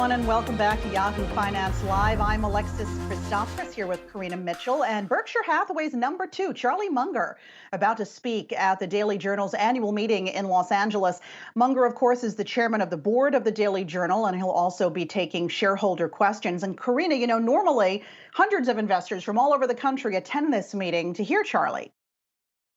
And welcome back to Yahoo Finance Live. I'm Alexis Christophorous here with Karina Mitchell and Berkshire Hathaway's number 2, Charlie Munger, about to speak at the Daily Journal's annual meeting in Los Angeles. Munger, of course, is the chairman of the board of the Daily Journal, and he'll also be taking shareholder questions. And Karina, you know, normally hundreds of investors from all over the country attend this meeting to hear Charlie.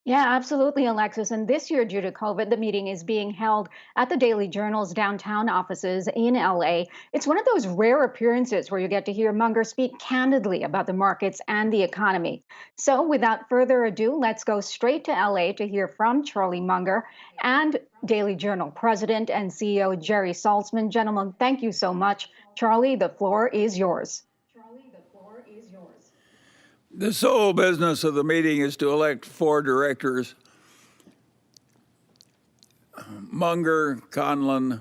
Yeah, absolutely, Alexis. And this year, due to COVID, the meeting is being held at the Daily Journal's downtown offices in LA. It's one of those rare appearances where you get to hear Munger speak candidly about the markets and the economy. So without further ado, let's go straight to LA to hear from Charlie Munger and Daily Journal President and CEO Jerry Salzman. Gentlemen, thank you so much. Charlie, the floor is yours. The sole business of the meeting is to elect 4 directors: Munger, Conlon,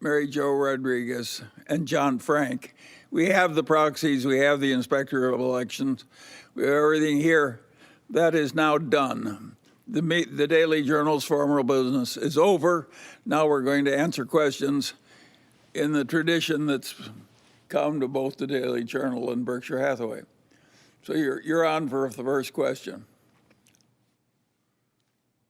Mary Jo Rodriguez, and John Frank. We have the proxies, we have the inspector of elections, we have everything here. That is now done. The Daily Journal's formal business is over. Now we're going to answer questions in the tradition that's come to both the Daily Journal and Berkshire Hathaway. So you're on for the first question.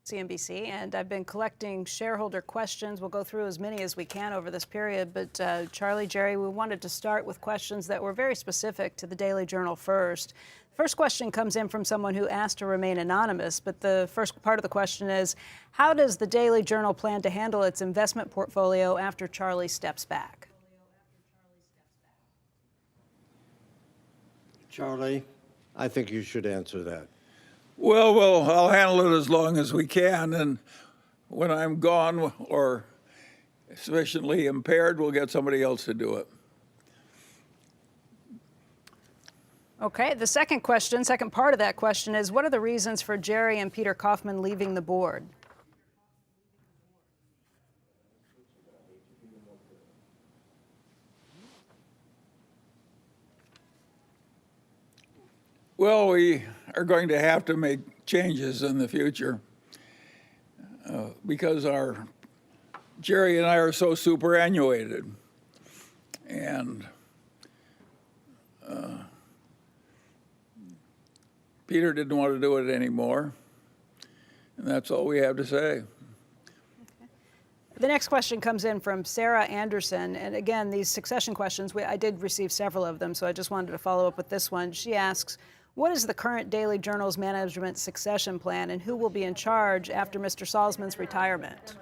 CNBC, and I've been collecting shareholder questions. We'll go through as many as we can over this period. But Charlie, Jerry, we wanted to start with questions that were very specific to the Daily Journal first. First question comes in from someone who asked to remain anonymous, but the first part of the question is, how does the Daily Journal plan to handle its investment portfolio after Charlie steps back? Charlie, I think you should answer that. Well, I'll handle it as long as we can, and when I'm gone or sufficiently impaired, we'll get somebody else to do it. Okay, the second part of that question is, what are the reasons for Jerry and Peter Kaufman leaving the board? Well, we are going to have to make changes in the future because Jerry and I are so superannuated, and Peter didn't want to do it anymore, and that's all we have to say. The next question comes in from Sarah Anderson. And again, these succession questions, I did receive several of them, so I just wanted to follow up with this one. She asks, what is the current Daily Journal's management succession plan, and who will be in charge after Mr. Salzman's retirement?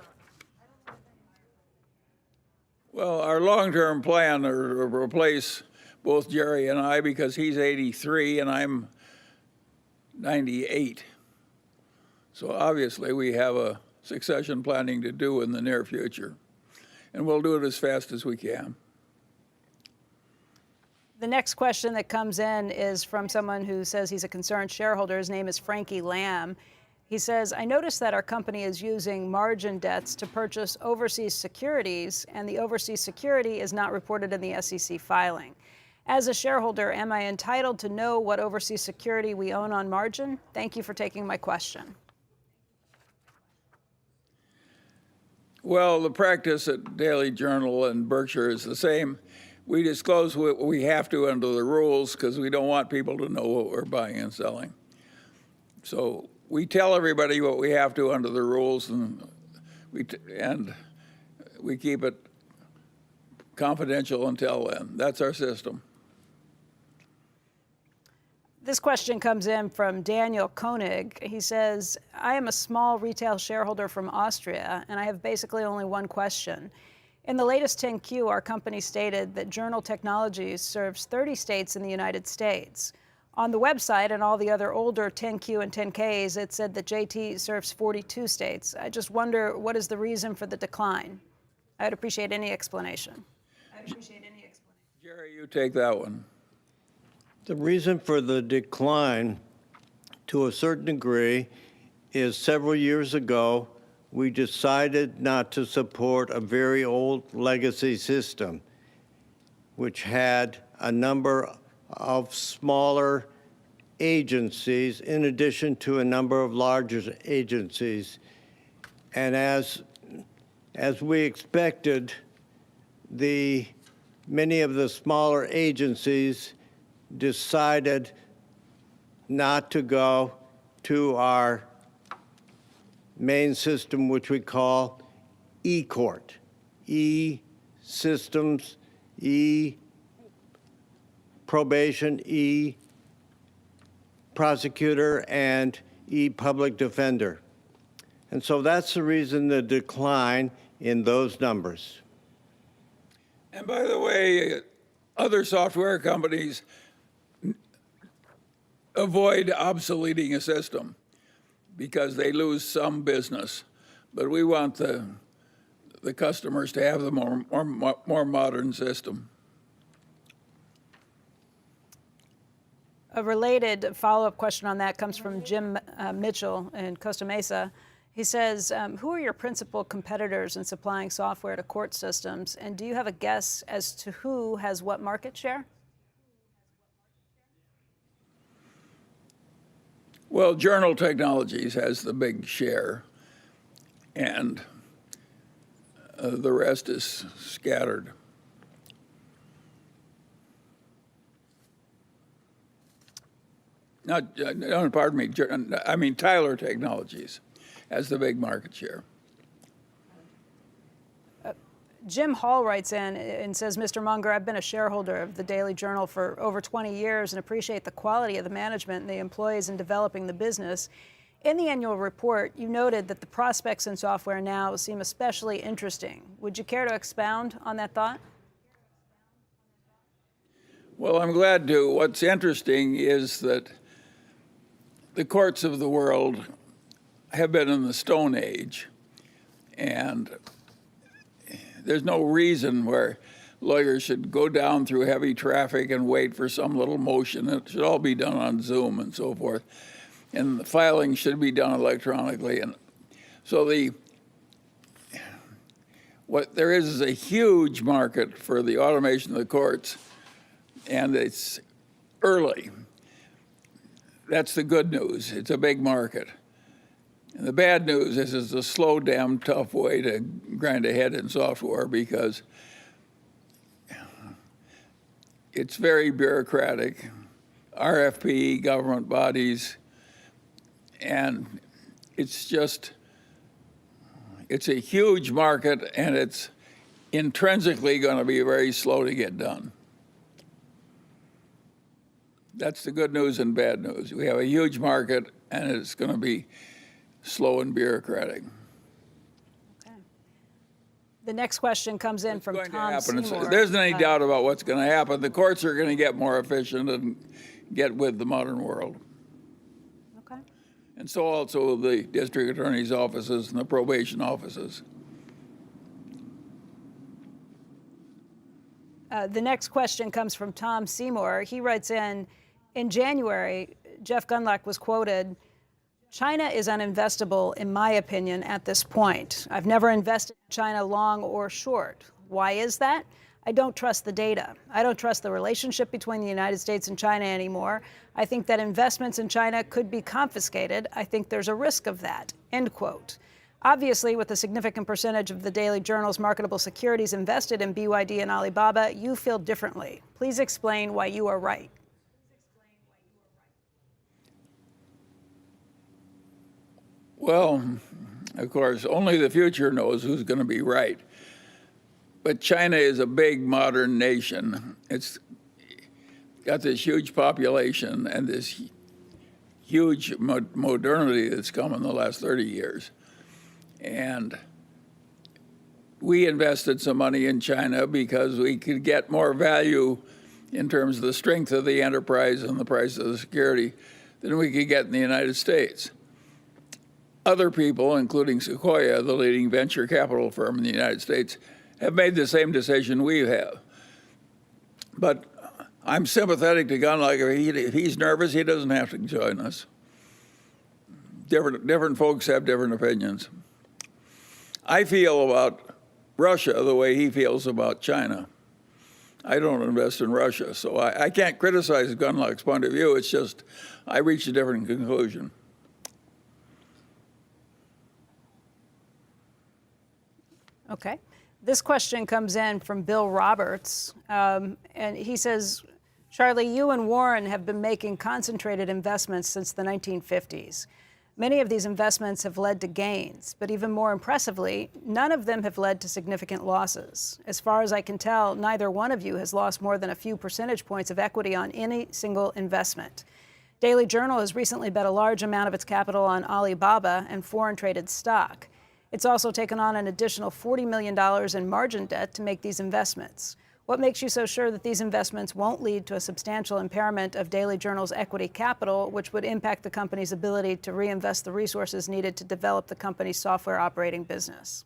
Well, our long-term plan is to replace both Jerry and I, because he's 83 and I'm 98. So obviously we have a succession planning to do in the near future, and we'll do it as fast as we can. The next question that comes in is from someone who says he's a concerned shareholder. His name is Frankie Lamb. He says, I noticed that our company is using margin debts to purchase overseas securities, and the overseas security is not reported in the SEC filing. As a shareholder, am I entitled to know what overseas security we own on margin? Thank you for taking my question. Well, the practice at Daily Journal and Berkshire is the same. We disclose what we have to under the rules because we don't want people to know what we're buying and selling. So we tell everybody what we have to under the rules, and we keep it confidential until then. That's our system. This question comes in from Daniel Koenig. He says, I am a small retail shareholder from Austria, and I have basically only one question. In the latest 10Q, our company stated that Journal Technologies serves 30 states in the United States. On the website and all the other older 10Q and 10Ks, it said that JT serves 42 states. I just wonder, what is the reason for the decline? I'd appreciate any explanation. Jerry, you take that one. The reason for the decline, to a certain degree, is several years ago, we decided not to support a very old legacy system, which had a number of smaller agencies in addition to a number of larger agencies. And as we expected, many of the smaller agencies decided not to go to our main system, which we call e-court, e-systems, e-probation, e-prosecutor, and e-public defender. And so that's the reason the decline in those numbers. And by the way, other software companies avoid obsoleting a system because they lose some business. But we want the customers to have the more modern system. A related follow-up question on that comes from Jim Mitchell in Costa Mesa. He says, who are your principal competitors in supplying software to court systems? And do you have a guess as to who has what market share? Well, Journal Technologies has the big share, and the rest is scattered. Pardon me, I mean Tyler Technologies has the big market share. Jim Hall writes in and says, Mr. Munger, I've been a shareholder of the Daily Journal for over 20 years and appreciate the quality of the management and the employees in developing the business. In the annual report, you noted that the prospects in software now seem especially interesting. Would you care to expound on that thought? Well, I'm glad to. What's interesting is that the courts of the world have been in the Stone Age, and there's no reason where lawyers should go down through heavy traffic and wait for some little motion. It should all be done on Zoom and so forth. And the filing should be done electronically. And so what there is a huge market for the automation of the courts, and it's early. That's the good news. It's a big market. And the bad news is it's a slow, damn tough way to grind ahead in software because it's very bureaucratic, RFP, government bodies, and it's a huge market, and it's intrinsically going to be very slow to get done. That's the good news and bad news. We have a huge market, and it's going to be slow and bureaucratic. Okay. The next question comes in from Tom Seymour. There isn't any doubt about what's going to happen. The courts are going to get more efficient and get with the modern world. Okay. And so also the district attorney's offices and the probation offices. The next question comes from Tom Seymour. He writes in January, Jeff Gundlach was quoted, China is uninvestable, in my opinion, at this point. I've never invested in China long or short. Why is that? I don't trust the data. I don't trust the relationship between the United States and China anymore. I think that investments in China could be confiscated. I think there's a risk of that, end quote. Obviously, with a significant percentage of the Daily Journal's marketable securities invested in BYD and Alibaba, you feel differently. Please explain why you are right. Well, of course, only the future knows who's going to be right. But China is a big modern nation. It's got this huge population and this huge modernity that's come in the last 30 years. And we invested some money in China because we could get more value in terms of the strength of the enterprise and the price of the security than we could get in the United States. Other people, including Sequoia, the leading venture capital firm in the United States, have made the same decision we have. But I'm sympathetic to Gundlach. If he's nervous, he doesn't have to join us. Different folks have different opinions. I feel about Russia the way he feels about China. I don't invest in Russia, so I can't criticize Gundlach's point of view. It's just I reach a different conclusion. Okay. This question comes in from Bill Roberts, and he says, Charlie, you and Warren have been making concentrated investments since the 1950s. Many of these investments have led to gains, but even more impressively, none of them have led to significant losses. As far as I can tell, neither one of you has lost more than a few percentage points of equity on any single investment. Daily Journal has recently bet a large amount of its capital on Alibaba and foreign traded stock. It's also taken on an additional $40 million in margin debt to make these investments. What makes you so sure that these investments won't lead to a substantial impairment of Daily Journal's equity capital, which would impact the company's ability to reinvest the resources needed to develop the company's software operating business?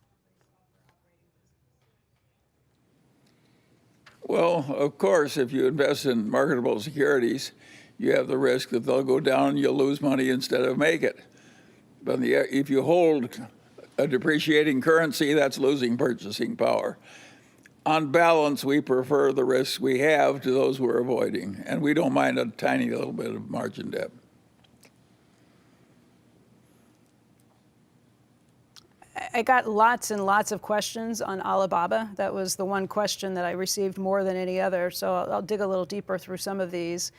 Well, of course, if you invest in marketable securities, you have the risk that they'll go down and you'll lose money instead of make it. But if you hold a depreciating currency, that's losing purchasing power. On balance, we prefer the risks we have to those we're avoiding, and we don't mind a tiny little bit of margin debt. I got lots and lots of questions on Alibaba. That was the one question that I received more than any other, so I'll dig a little deeper through some of these.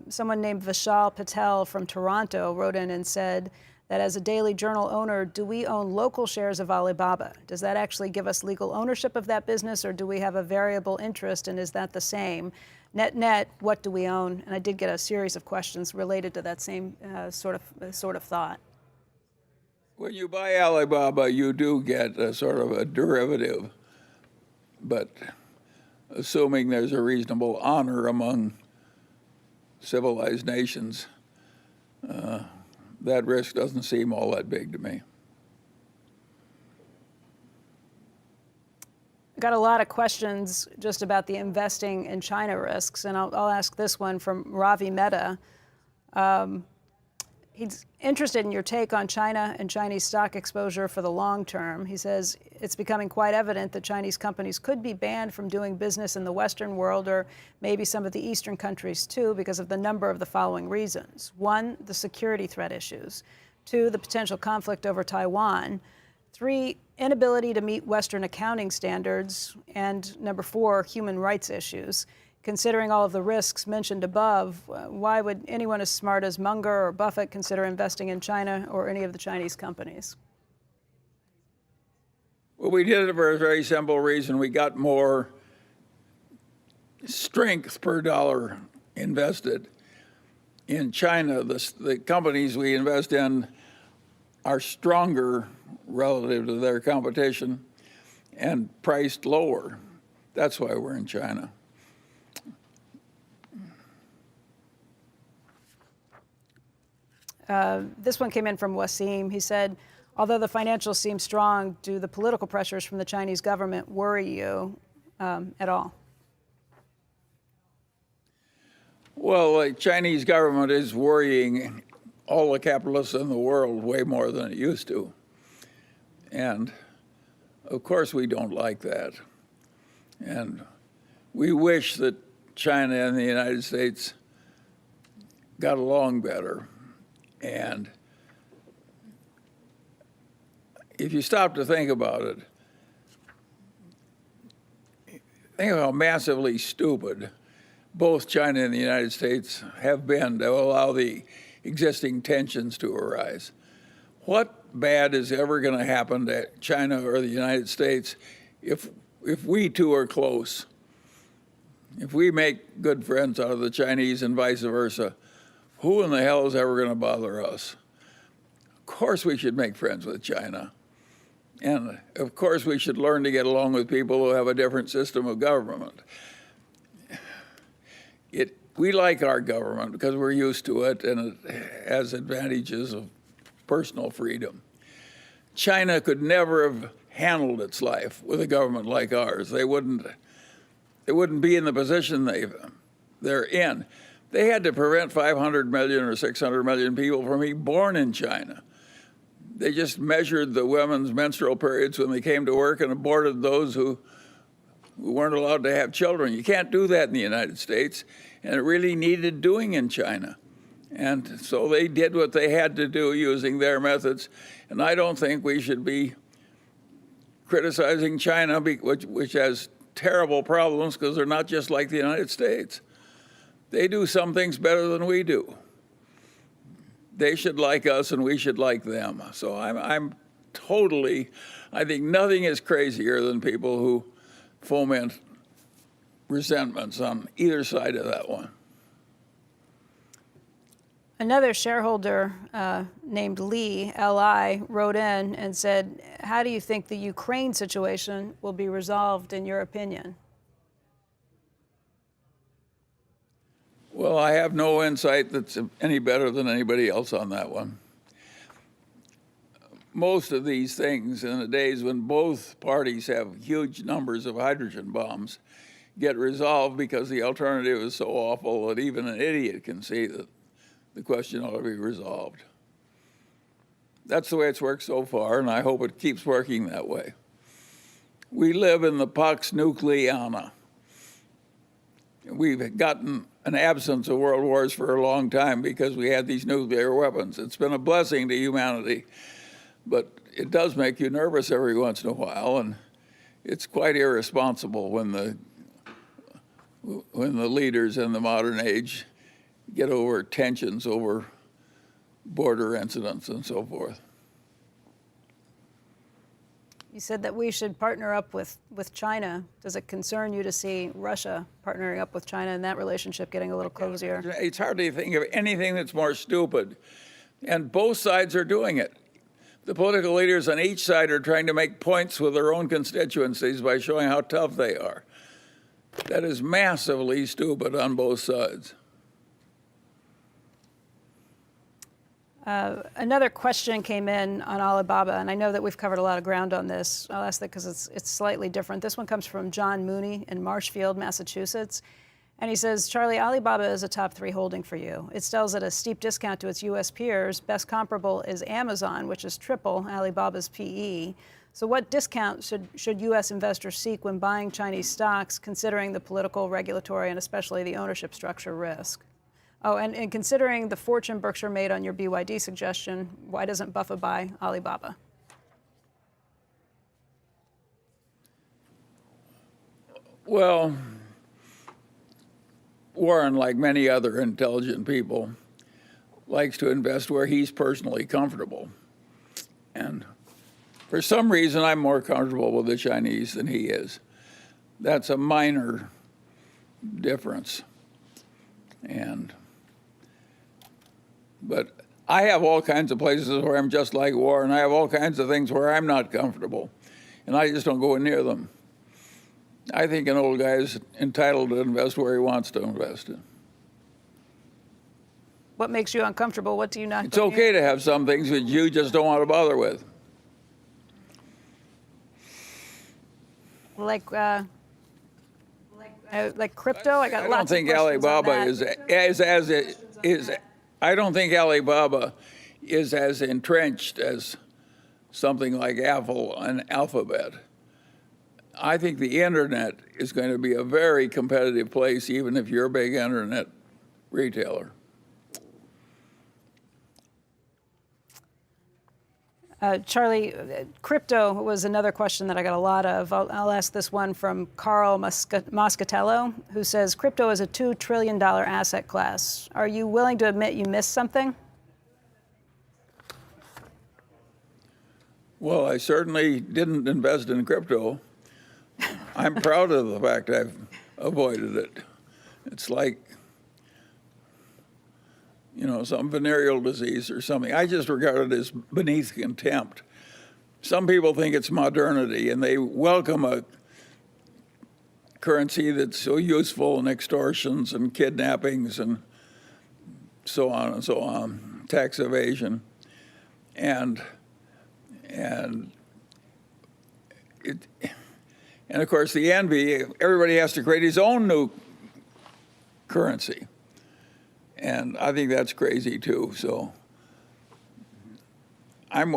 Someone named Vishal Patel from Toronto wrote in and said that as a Daily Journal owner, do we own local shares of Alibaba? Does that actually give us legal ownership of that business, or do we have a variable interest, and is that the same? Net, what do we own? And I did get a series of questions related to that same sort of thought. When you buy Alibaba, you do get a sort of a derivative, but assuming there's a reasonable honor among civilized nations, that risk doesn't seem all that big to me. I got a lot of questions just about the investing in China risks, and I'll ask this one from Ravi Mehta. He's interested in your take on China and Chinese stock exposure for the long term. He says it's becoming quite evident that Chinese companies could be banned from doing business in the Western world, or maybe some of the Eastern countries too, because of the number of the following reasons. 1, the security threat issues. 2, the potential conflict over Taiwan. 3, inability to meet Western accounting standards. And number 4, human rights issues. Considering all of the risks mentioned above, why would anyone as smart as Munger or Buffett consider investing in China or any of the Chinese companies? Well, we did it for a very simple reason. We got more strength per dollar invested. In China, the companies we invest in are stronger relative to their competition and priced lower. That's why we're in China. This one came in from Wasim. He said, although the financials seem strong, do the political pressures from the Chinese government worry you at all? Well, the Chinese government is worrying all the capitalists in the world way more than it used to. And of course we don't like that. And we wish that China and the United States got along better. And if you stop to think about it, think of how massively stupid both China and the United States have been to allow the existing tensions to arise. What bad is ever going to happen to China or the United States if we two are close? If we make good friends out of the Chinese and vice versa, who in the hell is ever going to bother us? Of course we should make friends with China. And of course we should learn to get along with people who have a different system of government. We like our government because we're used to it, and it has advantages of personal freedom. China could never have handled its life with a government like ours. They wouldn't be in the position they're in. They had to prevent 500 million or 600 million people from being born in China. They just measured the women's menstrual periods when they came to work and aborted those who weren't allowed to have children. You can't do that in the United States, and it really needed doing in China. And so they did what they had to do using their methods, and I don't think we should be criticizing China, which has terrible problems because they're not just like the United States. They do some things better than we do. They should like us and we should like them. So I'm totally, I think nothing is crazier than people who foment resentments on either side of that one. Another shareholder named Lee, L.I., wrote in and said, how do you think the Ukraine situation will be resolved in your opinion? Well, I have no insight that's any better than anybody else on that one. Most of these things in the days when both parties have huge numbers of hydrogen bombs get resolved because the alternative is so awful that even an idiot can see that the question ought to be resolved. That's the way it's worked so far, and I hope it keeps working that way. We live in the Pax Nucleana. We've gotten an absence of world wars for a long time because we had these nuclear weapons. It's been a blessing to humanity, but it does make you nervous every once in a while, and it's quite irresponsible when the leaders in the modern age get over tensions over border incidents and so forth. You said that we should partner up with China. Does it concern you to see Russia partnering up with China and that relationship getting a little cozier? It's hard to think of anything that's more stupid. And both sides are doing it. The political leaders on each side are trying to make points with their own constituencies by showing how tough they are. That is massively stupid on both sides. Another question came in on Alibaba, and I know that we've covered a lot of ground on this. I'll ask that because it's slightly different. This one comes from John Mooney in Marshfield, Massachusetts. And he says, Charlie, Alibaba is a top 3 holding for you. It sells at a steep discount to its U.S. peers. Best comparable is Amazon, which is triple Alibaba's PE. So what discount should U.S. investors seek when buying Chinese stocks, considering the political, regulatory, and especially the ownership structure risk? Oh, and considering the fortune Berkshire made on your BYD suggestion, why doesn't Buffett buy Alibaba? Well, Warren, like many other intelligent people, likes to invest where he's personally comfortable. And for some reason, I'm more comfortable with the Chinese than he is. That's a minor difference. But I have all kinds of places where I'm just like Warren. I have all kinds of things where I'm not comfortable, and I just don't go near them. I think an old guy is entitled to invest where he wants to invest in. What makes you uncomfortable? What do you not? It's okay to have some things that you just don't want to bother with. Like crypto? I got lots of questions on that. I don't think Alibaba I don't think Alibaba is as entrenched as something like Apple and Alphabet. I think the internet is going to be a very competitive place, even if you're a big internet retailer. Charlie, crypto was another question that I got a lot of. I'll ask this one from Carl Moscatello, who says, crypto is a $2 trillion asset class. Are you willing to admit you missed something? Well, I certainly didn't invest in crypto. I'm proud of the fact I've avoided it. It's like, some venereal disease or something. I just regard it as beneath contempt. Some people think it's modernity, and they welcome a currency that's so useful in extortions and kidnappings and so on, tax evasion. And of course, the envy, everybody has to create his own new currency. And I think that's crazy too. So I'm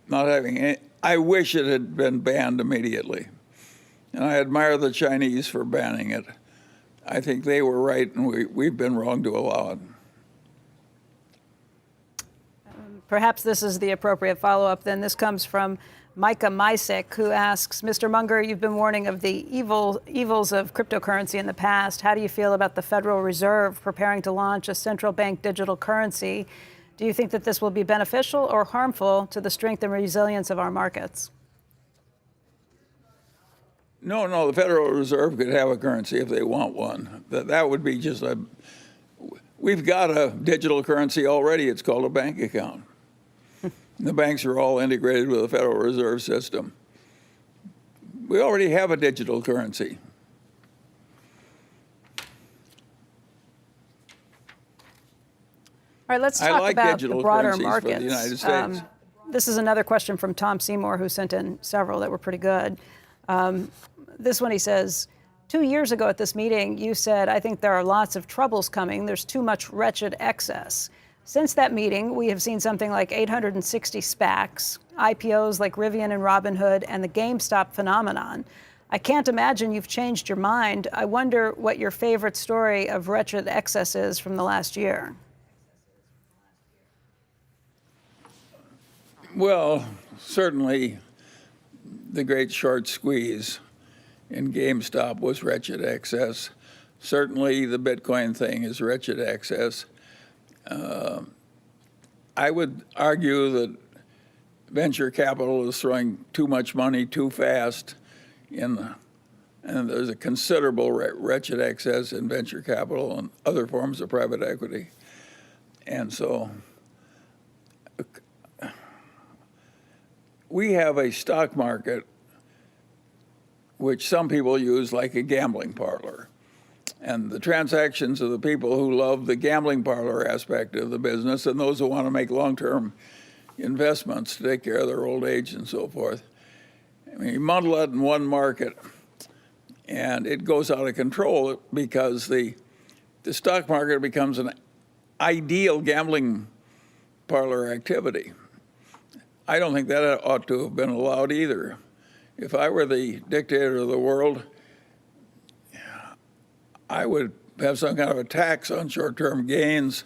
not having any. I wish it had been banned immediately, and I admire the Chinese for banning it. I think they were right, and we've been wrong to allow it. Perhaps this is the appropriate follow-up then. This comes from Micah Mysick, who asks, Mr. Munger, you've been warning of the evils of cryptocurrency in the past. How do you feel about the Federal Reserve preparing to launch a central bank digital currency? Do you think that this will be beneficial or harmful to the strength and resilience of our markets? No, the Federal Reserve could have a currency if they want one. That would be just we've got a digital currency already. It's called a bank account. The banks are all integrated with the Federal Reserve System. We already have a digital currency. All right, let's talk about the broader markets. For the United States. This is another question from Tom Seymour, who sent in several that were pretty good. This one, he says, 2 years ago at this meeting, you said, I think there are lots of troubles coming. There's too much wretched excess. Since that meeting, we have seen something like 860 SPACs, IPOs like Rivian and Robinhood, and the GameStop phenomenon. I can't imagine you've changed your mind. I wonder what your favorite story of wretched excess is from the last year. Well, certainly the great short squeeze in GameStop was wretched excess. Certainly the Bitcoin thing is wretched excess. I would argue that venture capital is throwing too much money too fast and there's a considerable wretched excess in venture capital and other forms of private equity. And so we have a stock market which some people use like a gambling parlor. And the transactions of the people who love the gambling parlor aspect of the business and those who want to make long-term investments to take care of their old age and so forth. I mean, you muddle that in one market and it goes out of control because the stock market becomes an ideal gambling parlor activity. I don't think that ought to have been allowed either. If I were the dictator of the world, I would have some kind of a tax on short-term gains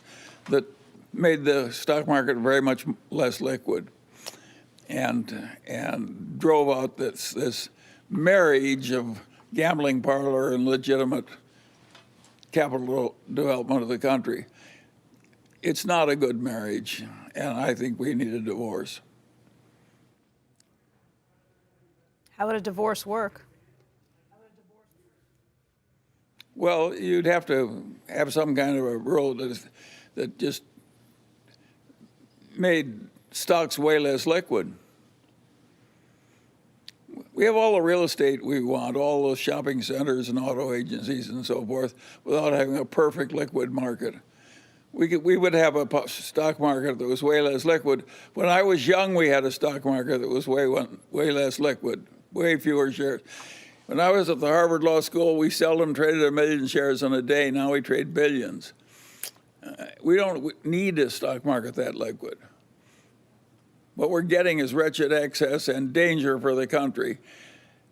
that made the stock market very much less liquid and drove out this marriage of gambling parlor and legitimate capital development of the country. It's not a good marriage, and I think we need a divorce. How would a divorce work? Well, you'd have to have some kind of a rule that just made stocks way less liquid. We have all the real estate we want, all the shopping centers and auto agencies and so forth, without having a perfect liquid market. We would have a stock market that was way less liquid. When I was young, we had a stock market that was way less liquid, way fewer shares. When I was at the Harvard Law School, we seldom traded 1 million shares in a day. Now we trade billions. We don't need a stock market that liquid. What we're getting is wretched excess and danger for the country.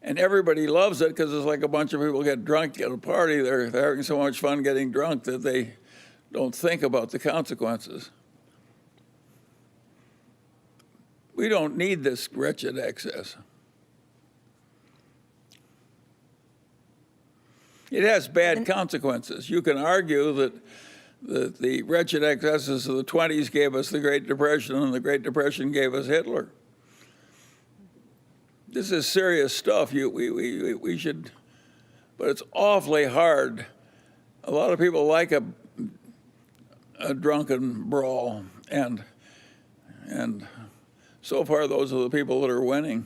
And everybody loves it because it's like a bunch of people get drunk at a party. They're having so much fun getting drunk that they don't think about the consequences. We don't need this wretched excess. It has bad consequences. You can argue that the wretched excesses of the 20s gave us the Great Depression, and the Great Depression gave us Hitler. This is serious stuff. We should, but it's awfully hard. A lot of people like a drunken brawl, and so far those are the people that are winning.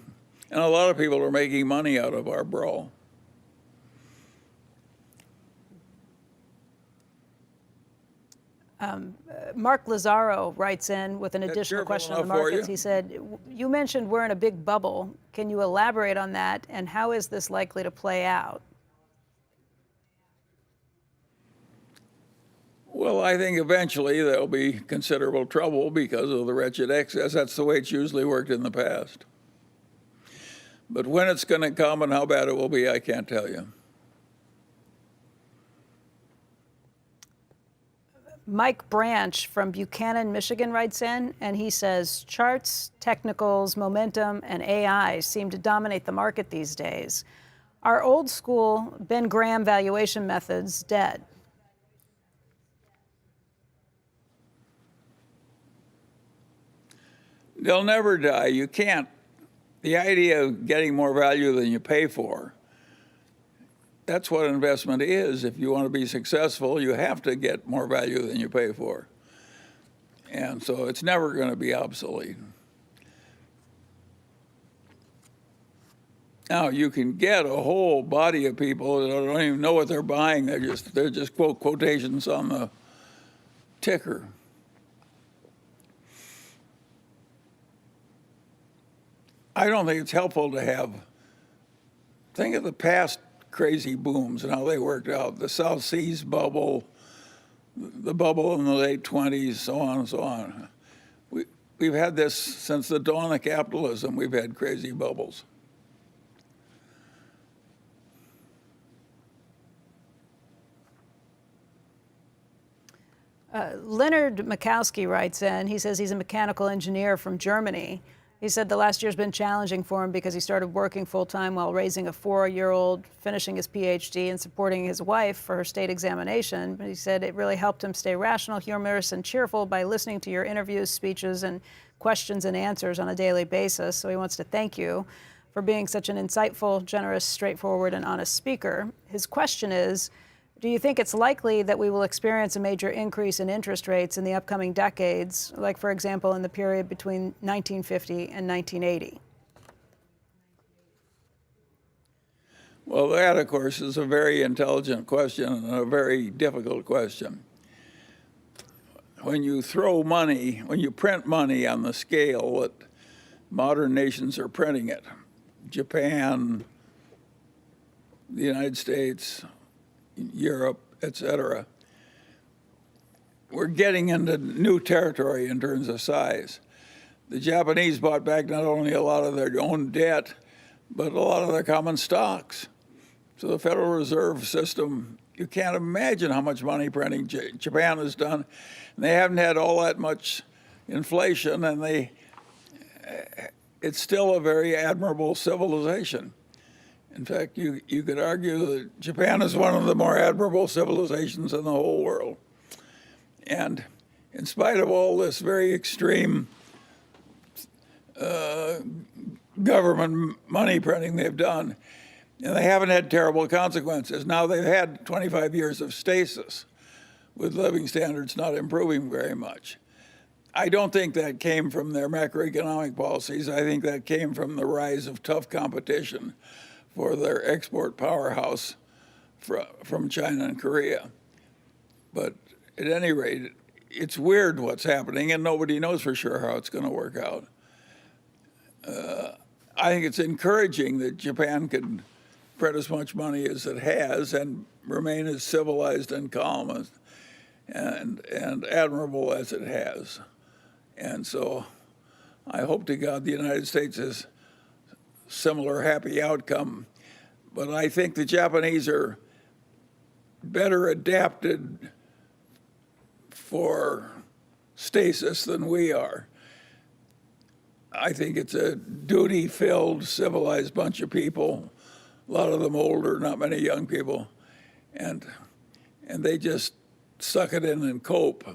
And a lot of people are making money out of our brawl. Mark Lazaro writes in with an additional question on the markets. He said, you mentioned we're in a big bubble. Can you elaborate on that, and how is this likely to play out? Well, I think eventually there'll be considerable trouble because of the wretched excess. That's the way it's usually worked in the past. But when it's going to come and how bad it will be, I can't tell you. Mike Branch from Buchanan, Michigan writes in, and he says, charts, technicals, momentum, and AI seem to dominate the market these days. Are old school Ben Graham valuation methods dead? They'll never die. You can't. The idea of getting more value than you pay for, that's what investment is. If you want to be successful, you have to get more value than you pay for. And so it's never going to be obsolete. Now, you can get a whole body of people that don't even know what they're buying. They're just quotations on the ticker. I don't think it's helpful to have, think of the past crazy booms and how they worked out. The South Seas bubble, the bubble in the late 20s, so on and so on. We've had this since the dawn of capitalism. We've had crazy bubbles. Leonard Mikowski writes in, he says he's a mechanical engineer from Germany. He said the last year's been challenging for him because he started working full-time while raising a 4-year-old, finishing his PhD, and supporting his wife for her state examination. But he said it really helped him stay rational, humorous, and cheerful by listening to your interviews, speeches, and questions and answers on a daily basis. So he wants to thank you for being such an insightful, generous, straightforward, and honest speaker. His question is, do you think it's likely that we will experience a major increase in interest rates in the upcoming decades, like, for example, in the period between 1950 and 1980? Well, that, of course, is a very intelligent question and a very difficult question. When you throw money, when you print money on the scale that modern nations are printing it, Japan, the United States, Europe, etc., we're getting into new territory in terms of size. The Japanese bought back not only a lot of their own debt, but a lot of their common stocks. So the Federal Reserve System, you can't imagine how much money printing Japan has done. And they haven't had all that much inflation, and it's still a very admirable civilization. In fact, you could argue that Japan is one of the more admirable civilizations in the whole world. And in spite of all this very extreme government money printing they've done, and they haven't had terrible consequences. Now they've had 25 years of stasis with living standards not improving very much. I don't think that came from their macroeconomic policies. I think that came from the rise of tough competition for their export powerhouse from China and Korea. But at any rate, it's weird what's happening, and nobody knows for sure how it's going to work out. I think it's encouraging that Japan can print as much money as it has and remain as civilized and calm and admirable as it has. And so I hope to God the United States has similar happy outcome. But I think the Japanese are better adapted for stasis than we are. I think it's a duty-filled, civilized bunch of people, a lot of them older, not many young people, and they just suck it in and cope.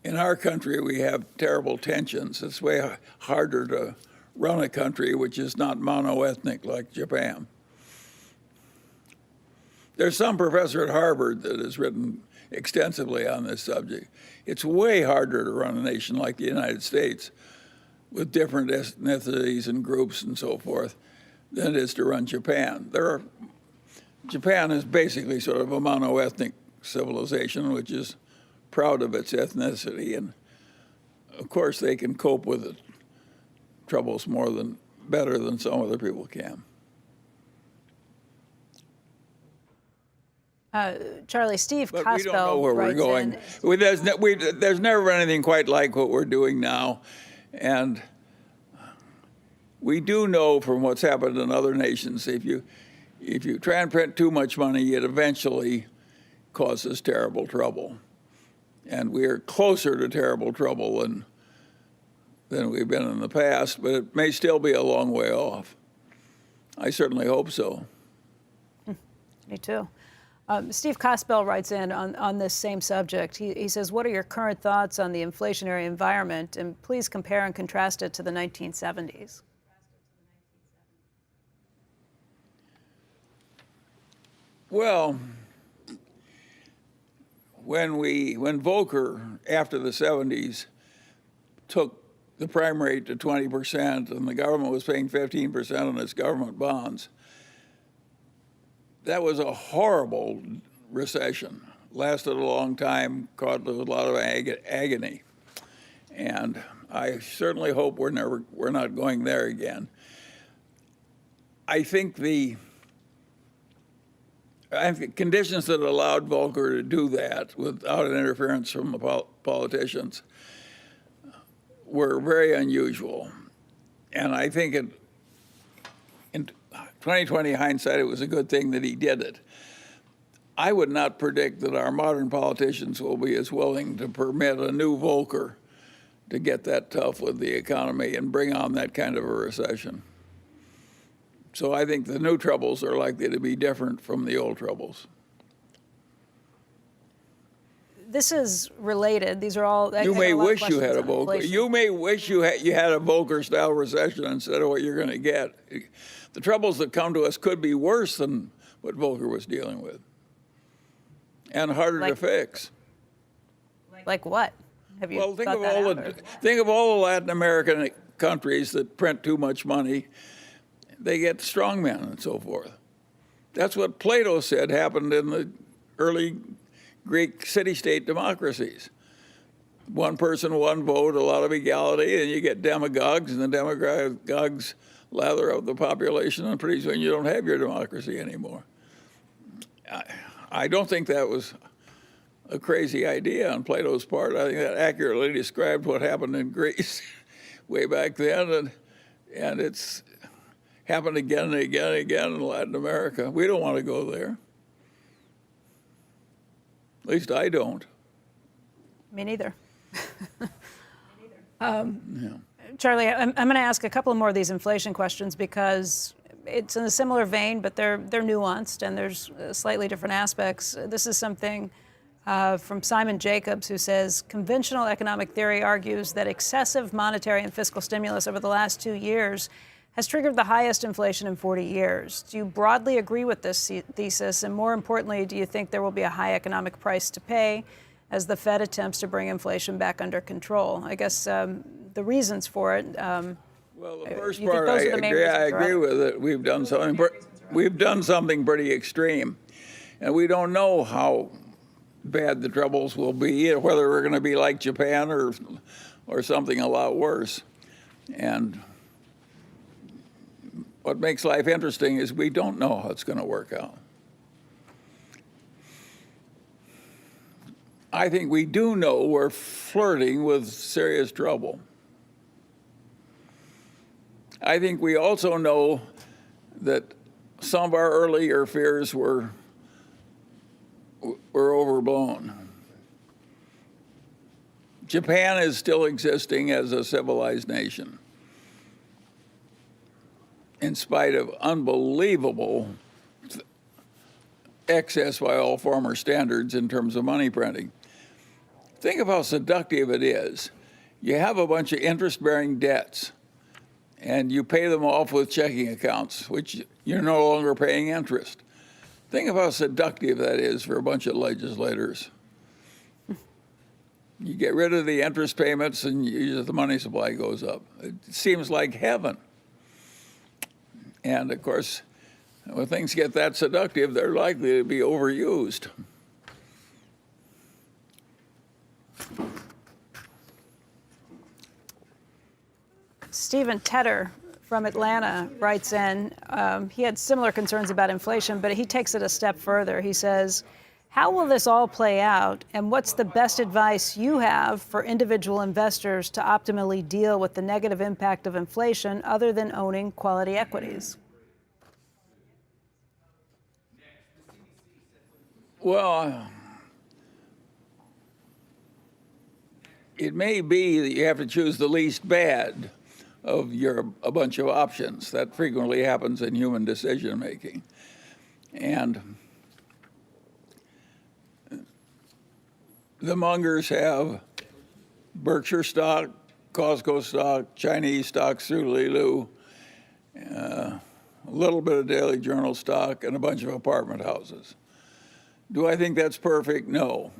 In our country, we have terrible tensions. It's way harder to run a country which is not monoethnic like Japan. There's some professor at Harvard that has written extensively on this subject. It's way harder to run a nation like the United States with different ethnicities and groups and so forth than it is to run Japan. Japan is basically sort of a monoethnic civilization which is proud of its ethnicity, and of course they can cope with it troubles better than some other people can. Charlie, Steve Cospel we don't know where we're going. There's never been anything quite like what we're doing now, and we do know from what's happened in other nations, if you try and print too much money, it eventually causes terrible trouble. And we are closer to terrible trouble than we've been in the past, but it may still be a long way off. I certainly hope so. Me too. Steve Kospel writes in on this same subject. He says, what are your current thoughts on the inflationary environment? And please compare and contrast it to the 1970s. Well, when Volcker, after the 70s, took the prime rate to 20% and the government was paying 15% on its government bonds, that was a horrible recession. Lasted a long time, caused a lot of agony. And I certainly hope we're not going there again. I think the conditions that allowed Volcker to do that without an interference from the politicians were very unusual. And I think in 2020 hindsight, it was a good thing that he did it. I would not predict that our modern politicians will be as willing to permit a new Volcker to get that tough with the economy and bring on that kind of a recession. So I think the new troubles are likely to be different from the old troubles. This is related. These are all. You may wish you had a Volcker. You may wish you had a Volcker-style recession instead of what you're going to get. The troubles that come to us could be worse than what Volcker was dealing with, and harder to fix. Like what? Have you Well, think thought of all the Latin American countries that print too much money. They get strongmen and so forth. That's what Plato said happened in the early Greek city-state democracies. One person, one vote, a lot of equality, and you get demagogues, and the demagogues lather up the population, and pretty soon you don't have your democracy anymore. I don't think that was a crazy idea on Plato's part. I think that accurately described what happened in Greece way back then, and it's happened again and again and again in Latin America. We don't want to go there. At least I don't. Me neither. Charlie, I'm going to ask a couple more of these inflation questions because it's in a similar vein, but they're nuanced and there's slightly different aspects. This is something from Simon Jacobs, who says, conventional economic theory argues that excessive monetary and fiscal stimulus over the last 2 years has triggered the highest inflation in 40 years. Do you broadly agree with this thesis? And more importantly, do you think there will be a high economic price to pay as the Fed attempts to bring inflation back under control? I guess the reasons for it. Well, the first part, I agree with it. We've done something pretty extreme. And we don't know how bad the troubles will be, whether we're going to be like Japan or something a lot worse. And what makes life interesting is we don't know how it's going to work out. I think we do know we're flirting with serious trouble. I think we also know that some of our earlier fears were overblown. Japan is still existing as a civilized nation, in spite of unbelievable excess by all former standards in terms of money printing. Think of how seductive it is. You have a bunch of interest-bearing debts, and you pay them off with checking accounts, which you're no longer paying interest. Think of how seductive that is for a bunch of legislators. You get rid of the interest payments, and the money supply goes up. It seems like heaven. And of course, when things get that seductive, they're likely to be overused. Stephen Tedder from Atlanta writes in, he had similar concerns about inflation, but he takes it a step further. He says, how will this all play out, and what's the best advice you have for individual investors to optimally deal with the negative impact of inflation other than owning quality equities? Well, it may be that you have to choose the least bad of a bunch of options. That frequently happens in human decision making. And the Mungers have Berkshire stock, Costco stock, Chinese stocks through Lilu, a little bit of Daily Journal stock, and a bunch of apartment houses. Do I think that's perfect? No.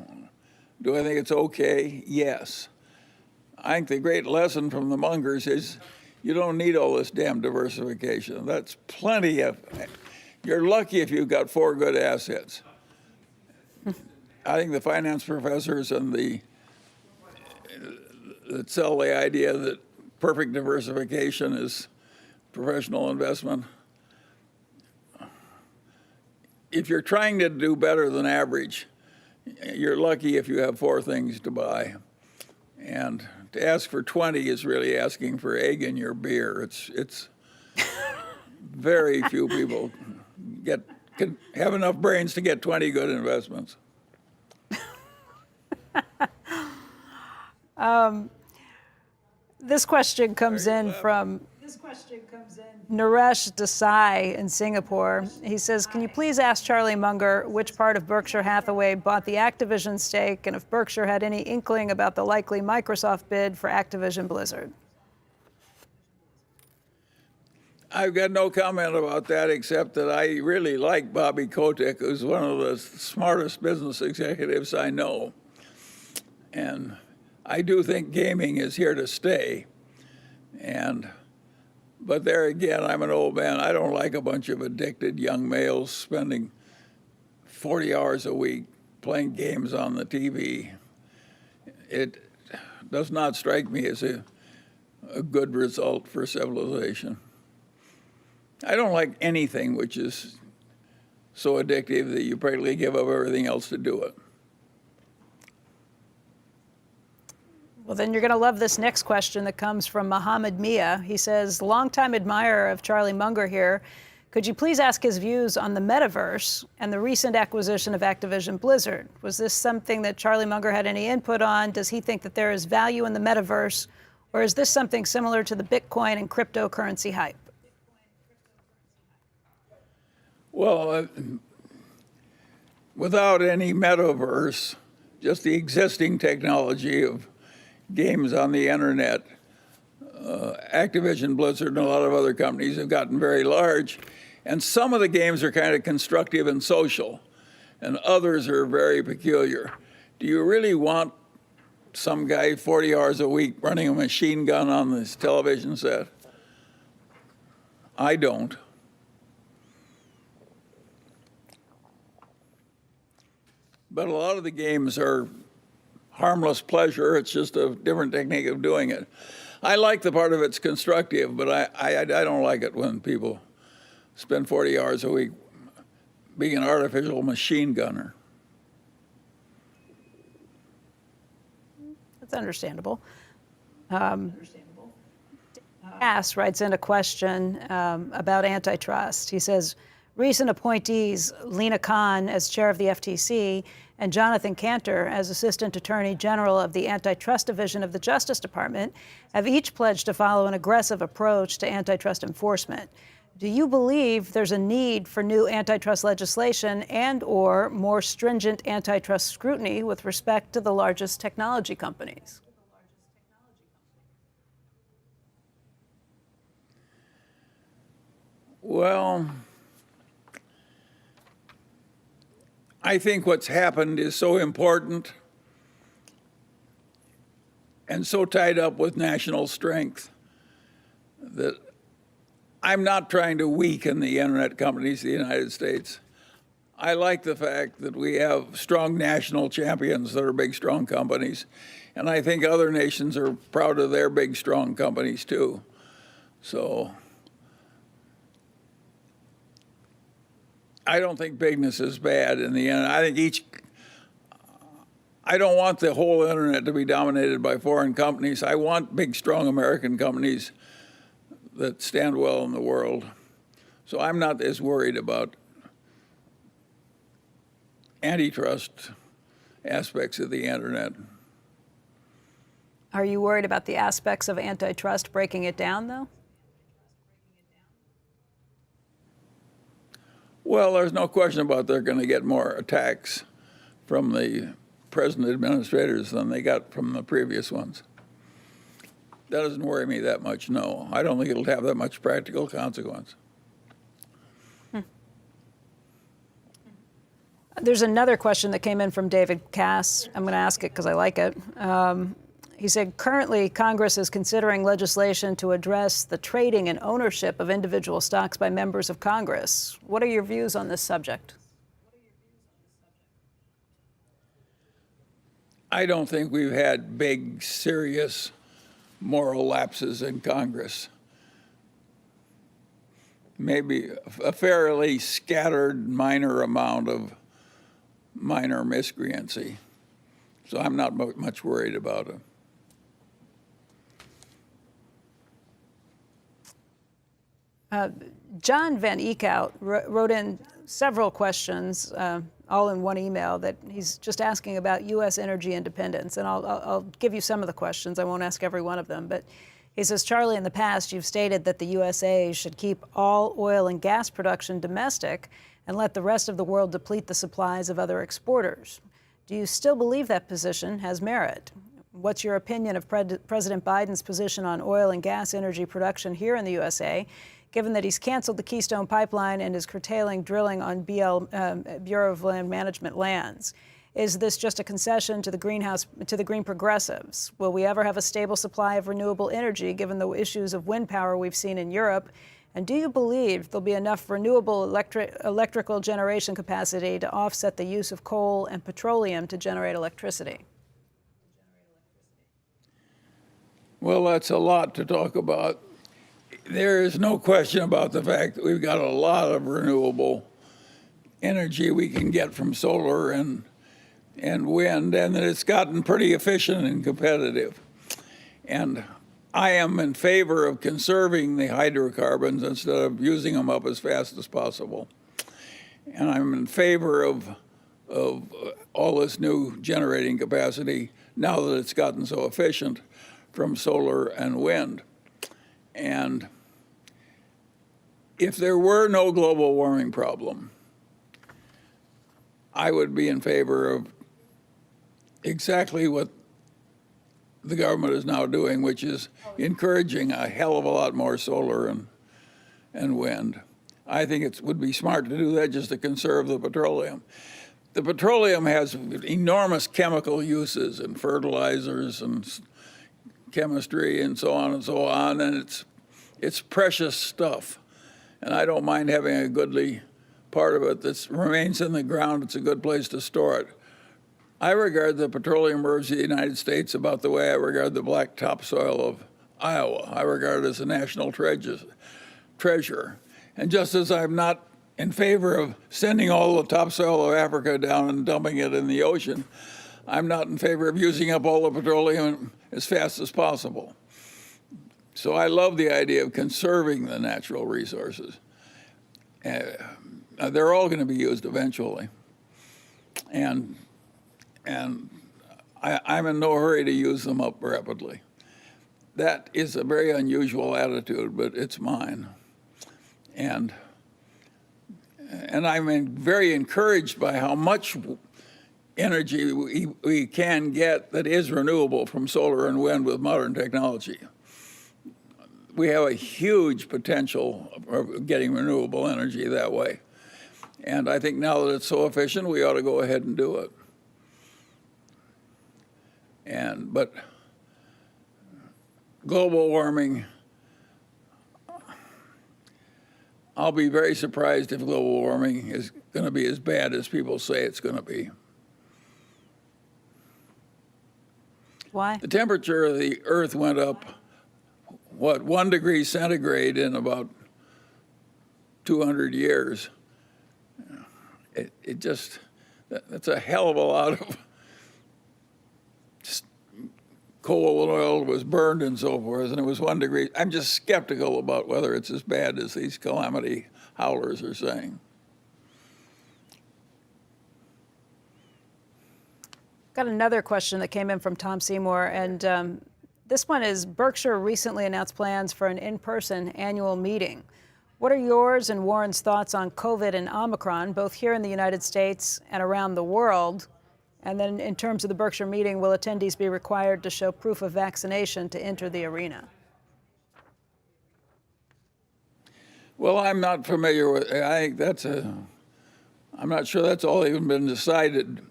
Do I think it's okay? Yes. I think the great lesson from the Mungers is you don't need all this damn diversification. That's plenty of, you're lucky if you've got 4 good assets. I think the finance professors and that sell the idea that perfect diversification is professional investment. If you're trying to do better than average, you're lucky if you have 4 things to buy. And to ask for 20 is really asking for egg in your beer. It's very few people can have enough brains to get 20 good investments. This question comes in from Naresh Desai in Singapore. He says, can you please ask Charlie Munger which part of Berkshire Hathaway bought the Activision stake and if Berkshire had any inkling about the likely Microsoft bid for Activision Blizzard? I've got no comment about that except that I really like Bobby Kotick, who's one of the smartest business executives I know. And I do think gaming is here to stay. But there again, I'm an old man. I don't like a bunch of addicted young males spending 40 hours a week playing games on the TV. It does not strike me as a good result for civilization. I don't like anything which is so addictive that you practically give up everything else to do it. Well, then you're going to love this next question that comes from Mohammed Mia. He says, longtime admirer of Charlie Munger here. Could you please ask his views on the metaverse and the recent acquisition of Activision Blizzard? Was this something that Charlie Munger had any input on? Does he think that there is value in the metaverse? Or is this something similar to the Bitcoin and cryptocurrency hype? Well, without any metaverse, just the existing technology of games on the internet, Activision Blizzard and a lot of other companies have gotten very large, and some of the games are kind of constructive and social, and others are very peculiar. Do you really want some guy 40 hours a week running a machine gun on this television set? I don't. But a lot of the games are harmless pleasure. It's just a different technique of doing it. I like the part of it's constructive, but I don't like it when people spend 40 hours a week being an artificial machine gunner. That's understandable. Cass writes in a question about antitrust. He says, recent appointees, Lena Khan as chair of the FTC and Jonathan Cantor as Assistant Attorney General of the Antitrust Division of the Justice Department, have each pledged to follow an aggressive approach to antitrust enforcement. Do you believe there's a need for new antitrust legislation and/or more stringent antitrust scrutiny with respect to the largest technology companies? Well, I think what's happened is so important and so tied up with national strength that I'm not trying to weaken the internet companies of the United States. I like the fact that we have strong national champions that are big, strong companies. And I think other nations are proud of their big, strong companies too. So I don't think bigness is bad in the end. I think I don't want the whole internet to be dominated by foreign companies. I want big, strong American companies that stand well in the world. So I'm not as worried about antitrust aspects of the internet. Are you worried about the aspects of antitrust breaking it down, though? Well, there's no question about they're going to get more attacks from the present administrators than they got from the previous ones. That doesn't worry me that much, no. I don't think it'll have that much practical consequence. There's another question that came in from David Cass. I'm going to ask it because I like it. He said, currently, Congress is considering legislation to address the trading and ownership of individual stocks by members of Congress. What are your views on this subject? I don't think we've had big, serious moral lapses in Congress. Maybe a fairly scattered minor amount of minor miscreancy. So I'm not much worried about it. John Van Eekhout wrote in several questions, all in one email, that he's just asking about U.S. energy independence. And I'll give you some of the questions. I won't ask every one of them. But he says, Charlie, in the past, you've stated that the USA should keep all oil and gas production domestic and let the rest of the world deplete the supplies of other exporters. Do you still believe that position has merit? What's your opinion of President Biden's position on oil and gas energy production here in the USA, given that he's canceled the Keystone Pipeline and is curtailing drilling on Bureau of Land Management lands? Is this just a concession to the Green Progressives? Will we ever have a stable supply of renewable energy, given the issues of wind power we've seen in Europe? And do you believe there'll be enough renewable electrical generation capacity to offset the use of coal and petroleum to generate electricity? Well, that's a lot to talk about. There is no question about the fact that we've got a lot of renewable energy we can get from solar and wind, and that it's gotten pretty efficient and competitive. And I am in favor of conserving the hydrocarbons instead of using them up as fast as possible. And I'm in favor of all this new generating capacity now that it's gotten so efficient from solar and wind. And if there were no global warming problem, I would be in favor of exactly what the government is now doing, which is encouraging a hell of a lot more solar and wind. I think it would be smart to do that just to conserve the petroleum. The petroleum has enormous chemical uses in fertilizers and chemistry and so on, and it's precious stuff. And I don't mind having a goodly part of it that remains in the ground. It's a good place to store it. I regard the petroleum reserves of the United States about the way I regard the black topsoil of Iowa. I regard it as a national treasure. And just as I'm not in favor of sending all the topsoil of Africa down and dumping it in the ocean, I'm not in favor of using up all the petroleum as fast as possible. So I love the idea of conserving the natural resources. They're all going to be used eventually. And I'm in no hurry to use them up rapidly. That is a very unusual attitude, but it's mine. And I'm very encouraged by how much energy we can get that is renewable from solar and wind with modern technology. We have a huge potential of getting renewable energy that way. And I think now that it's so efficient, we ought to go ahead and do it. But global warming, I'll be very surprised if global warming is going to be as bad as people say it's going to be. Why? The temperature of the Earth went up, 1 degree centigrade in about 200 years. That's a hell of a lot of coal and oil was burned and so forth, and it was 1 degree. I'm just skeptical about whether it's as bad as these calamity howlers are saying. Got another question that came in from Tom Seymour, and This one is Berkshire recently announced plans for an in-person annual meeting. What are yours and Warren's thoughts on COVID and Omicron, both here in the United States and around the world? And then in terms of the Berkshire meeting, will attendees be required to show proof of vaccination to enter the arena? Well, I'm not familiar with, I'm not sure that's all even been decided.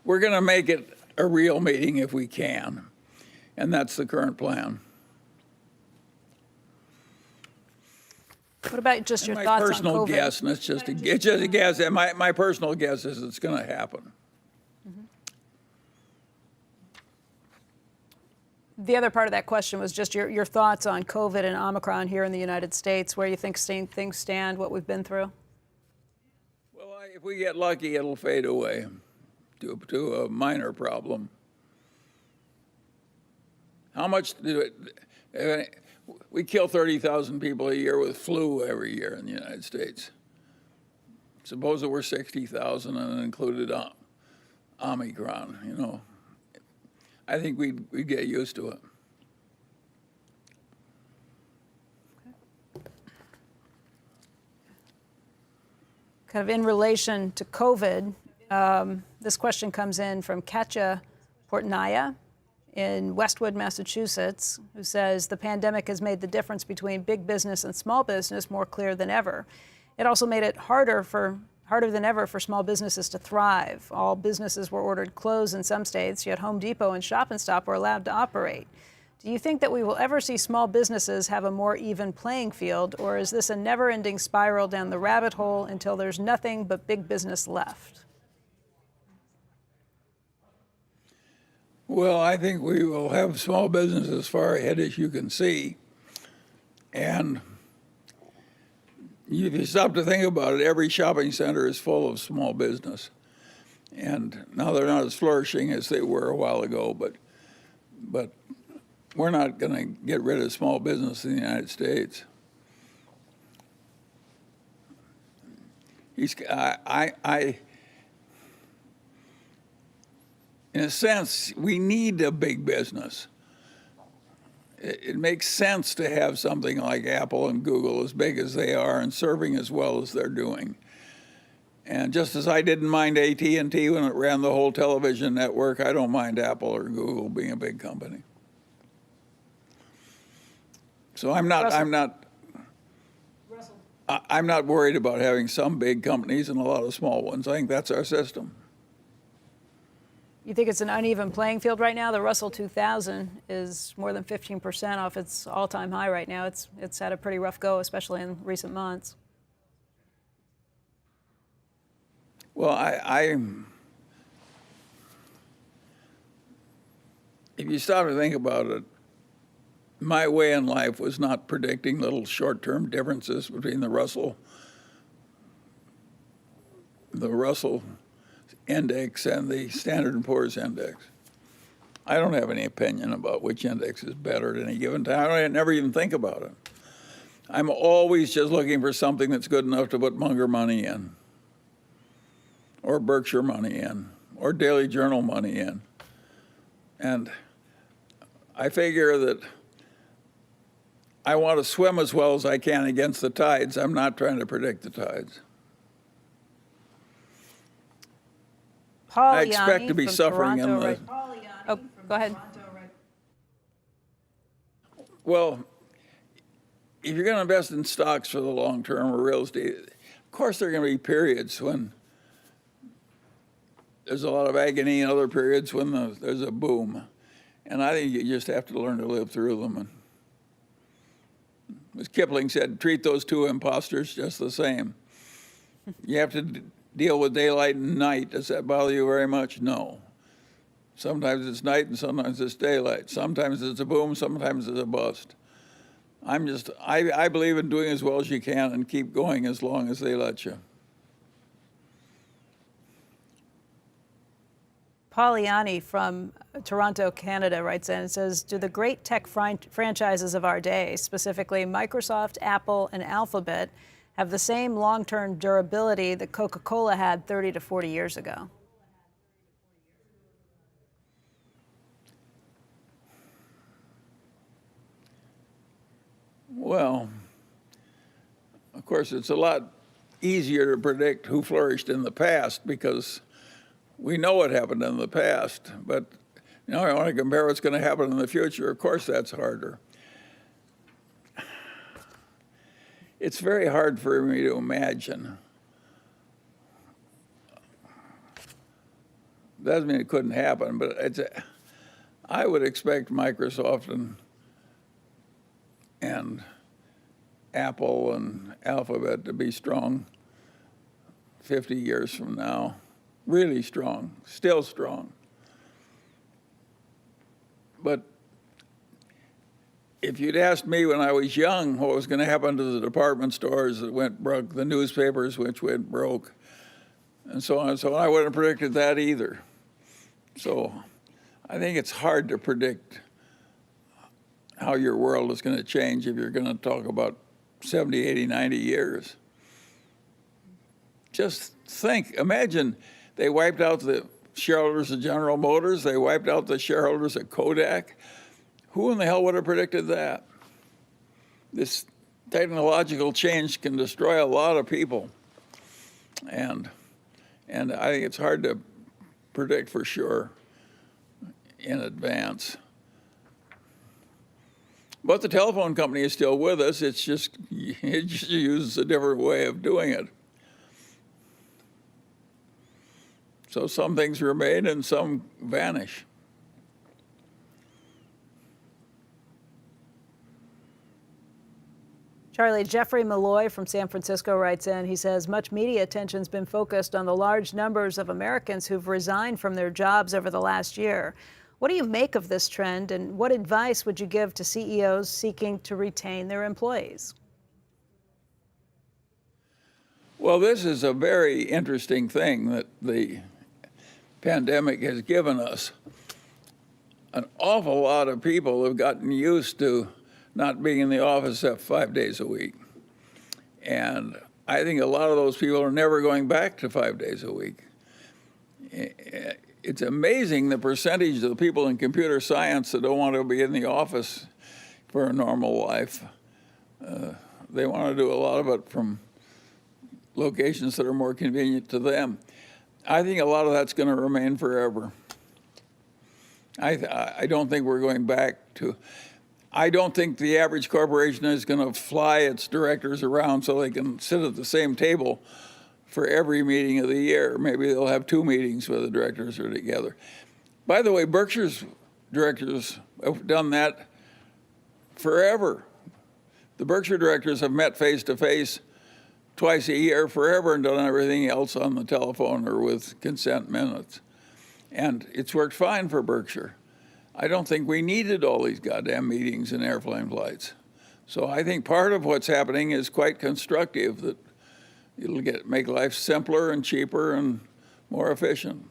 We're going to make it a real meeting if we can, and that's the current plan. What about just your my thoughts on personal COVID? guess, and it's just a guess, and my personal guess is it's going to happen. The other part of that question was just your thoughts on COVID and Omicron here in the United States, where you think things stand, what we've been through. Well, if we get lucky, it'll fade away to a minor problem. How much do it? We kill 30,000 people a year with flu every year in the United States. Suppose it were 60,000 and it included Omicron, you know. I think we'd get used to it. Kind of in relation to COVID, this question comes in from Katja Portnaya in Westwood, Massachusetts, who says the pandemic has made the difference between big business and small business more clear than ever. It also made it harder than ever for small businesses to thrive. All businesses were ordered closed in some states, yet Home Depot and Shop and Stop were allowed to operate. Do you think that we will ever see small businesses have a more even playing field, or is this a never-ending spiral down the rabbit hole until there's nothing but big business left? Well, I think we will have small businesses as far ahead as you can see. And if you stop to think about it, every shopping center is full of small business. And now they're not as flourishing as they were a while ago, but we're not going to get rid of small business in the United States. In a sense, we need a big business. It makes sense to have something like Apple and Google as big as they are and serving as well as they're doing. And just as I didn't mind AT&T when it ran the whole television network, I don't mind Apple or Google being a big company. So I'm not worried about having some big companies and a lot of small ones. I think that's our system. You think it's an uneven playing field right now? The Russell 2000 is more than 15% off its all-time high right now. It's had a pretty rough go, especially in recent months. Well, if you stop to think about it, my way in life was not predicting little short-term differences between the Russell index and the Standard & Poor's index. I don't have any opinion about which index is better at any given time. I never even think about it. I'm always just looking for something that's good enough to put Munger money in, or Berkshire money in, or Daily Journal money in. And I figure that I want to swim as well as I can against the tides. I'm not trying to predict the tides. Paul I expect Yanni to be from suffering Toronto, in the... Oh, go ahead. Well, if you're going to invest in stocks for the long term or real estate, of course there are going to be periods when there's a lot of agony and other periods when there's a boom. And I think you just have to learn to live through them. And as Kipling said, treat those two imposters just the same. You have to deal with daylight and night. Does that bother you very much? No. Sometimes it's night and sometimes it's daylight. Sometimes it's a boom, sometimes it's a bust. I believe in doing as well as you can and keep going as long as they let you. Paul Yanni from Toronto, Canada writes in and says, do the great tech franchises of our day, specifically Microsoft, Apple, and Alphabet, have the same long-term durability that Coca-Cola had 30 to 40 years ago? Well, of course, it's a lot easier to predict who flourished in the past because we know what happened in the past. But I want to compare what's going to happen in the future. Of course, that's harder. It's very hard for me to imagine. Doesn't mean it couldn't happen, but I would expect Microsoft and Apple and Alphabet to be strong 50 years from now. Really strong, still strong. But if you'd asked me when I was young what was going to happen to the department stores that went broke, the newspapers which went broke, and so on, I wouldn't have predicted that either. So I think it's hard to predict how your world is going to change if you're going to talk about 70, 80, 90 years. Just think, imagine they wiped out the shareholders of General Motors, they wiped out the shareholders at Kodak. Who in the hell would have predicted that? This technological change can destroy a lot of people. And I think it's hard to predict for sure in advance. But the telephone company is still with us. It just uses a different way of doing it. So some things remain and some vanish. Charlie, Jeffrey Malloy from San Francisco writes in, he says, much media attention's been focused on the large numbers of Americans who've resigned from their jobs over the last year. What do you make of this trend, and what advice would you give to CEOs seeking to retain their employees? Well, this is a very interesting thing that the pandemic has given us. An awful lot of people have gotten used to not being in the office except 5 days a week. And I think a lot of those people are never going back to 5 days a week. It's amazing the percentage of the people in computer science that don't want to be in the office for a normal life. They want to do a lot of it from locations that are more convenient to them. I think a lot of that's going to remain forever. I don't think we're going back to, I don't think the average corporation is going to fly its directors around so they can sit at the same table for every meeting of the year. Maybe they'll have 2 meetings where the directors are together. By the way, Berkshire's directors have done that forever. The Berkshire directors have met face to face twice a year forever and done everything else on the telephone or with consent minutes. And it's worked fine for Berkshire. I don't think we needed all these goddamn meetings and airplane flights. So I think part of what's happening is quite constructive, that it'll make life simpler and cheaper and more efficient.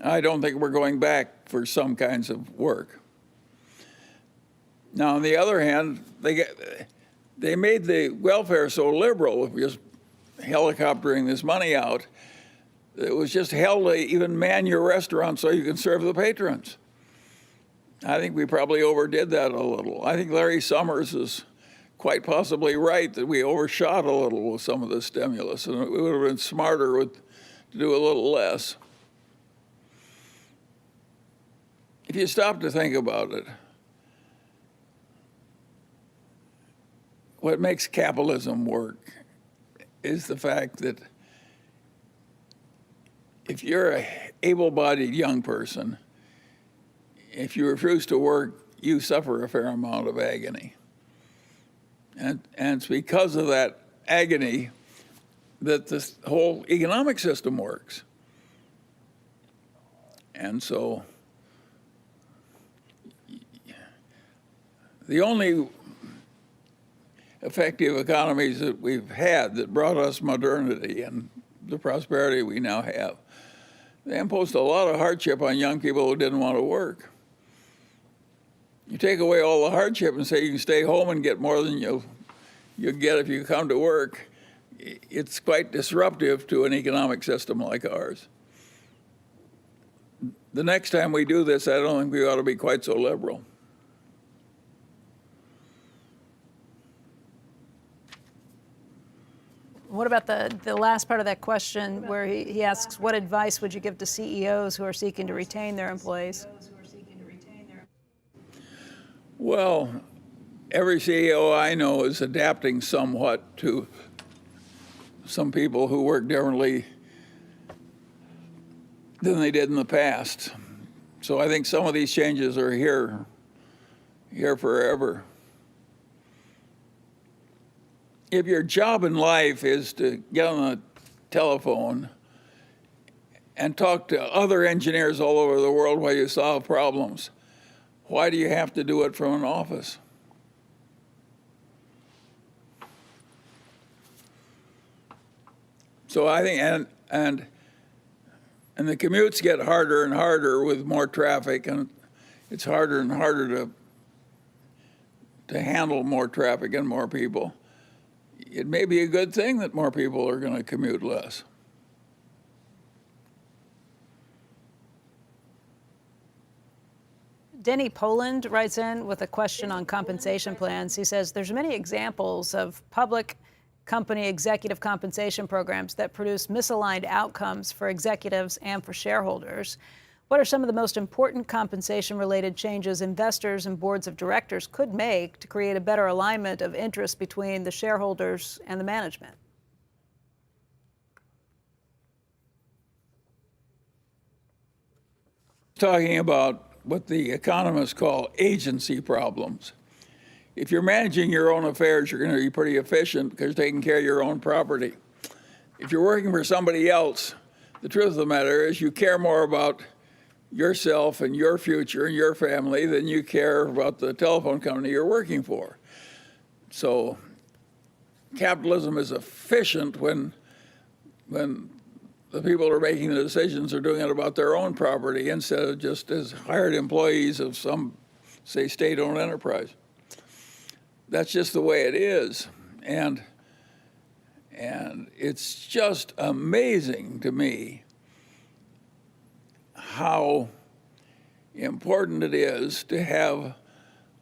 I don't think we're going back for some kinds of work. Now, on the other hand, they made the welfare so liberal, just helicoptering this money out, it was just hell to even man your restaurant so you can serve the patrons. I think we probably overdid that a little. I think Larry Summers is quite possibly right that we overshot a little with some of the stimulus, and it would have been smarter to do a little less. If you stop to think about it, what makes capitalism work is the fact that if you're an able-bodied young person, if you refuse to work, you suffer a fair amount of agony. And it's because of that agony that this whole economic system works. And so the only effective economies that we've had that brought us modernity and the prosperity we now have, they imposed a lot of hardship on young people who didn't want to work. You take away all the hardship and say you can stay home and get more than you'll get if you come to work, it's quite disruptive to an economic system like ours. The next time we do this, I don't think we ought to be quite so liberal. What about the last part of that question where he asks, what advice would you give to CEOs who are seeking to retain their employees? Well, every CEO I know is adapting somewhat to some people who work differently than they did in the past. So I think some of these changes are here forever. If your job in life is to get on the telephone and talk to other engineers all over the world while you solve problems, why do you have to do it from an office? So I think, and the commutes get harder and harder with more traffic, and it's harder and harder to handle more traffic and more people. It may be a good thing that more people are going to commute less. Denny Poland writes in with a question on compensation plans. He says, there's many examples of public company executive compensation programs that produce misaligned outcomes for executives and for shareholders. What are some of the most important compensation-related changes investors and boards of directors could make to create a better alignment of interest between the shareholders and the management? Talking about what the economists call agency problems. If you're managing your own affairs, you're going to be pretty efficient because you're taking care of your own property. If you're working for somebody else, the truth of the matter is you care more about yourself and your future and your family than you care about the telephone company you're working for. So capitalism is efficient when the people who are making the decisions are doing it about their own property instead of just as hired employees of some, say, state-owned enterprise. That's just the way it is. And it's just amazing to me how important it is to have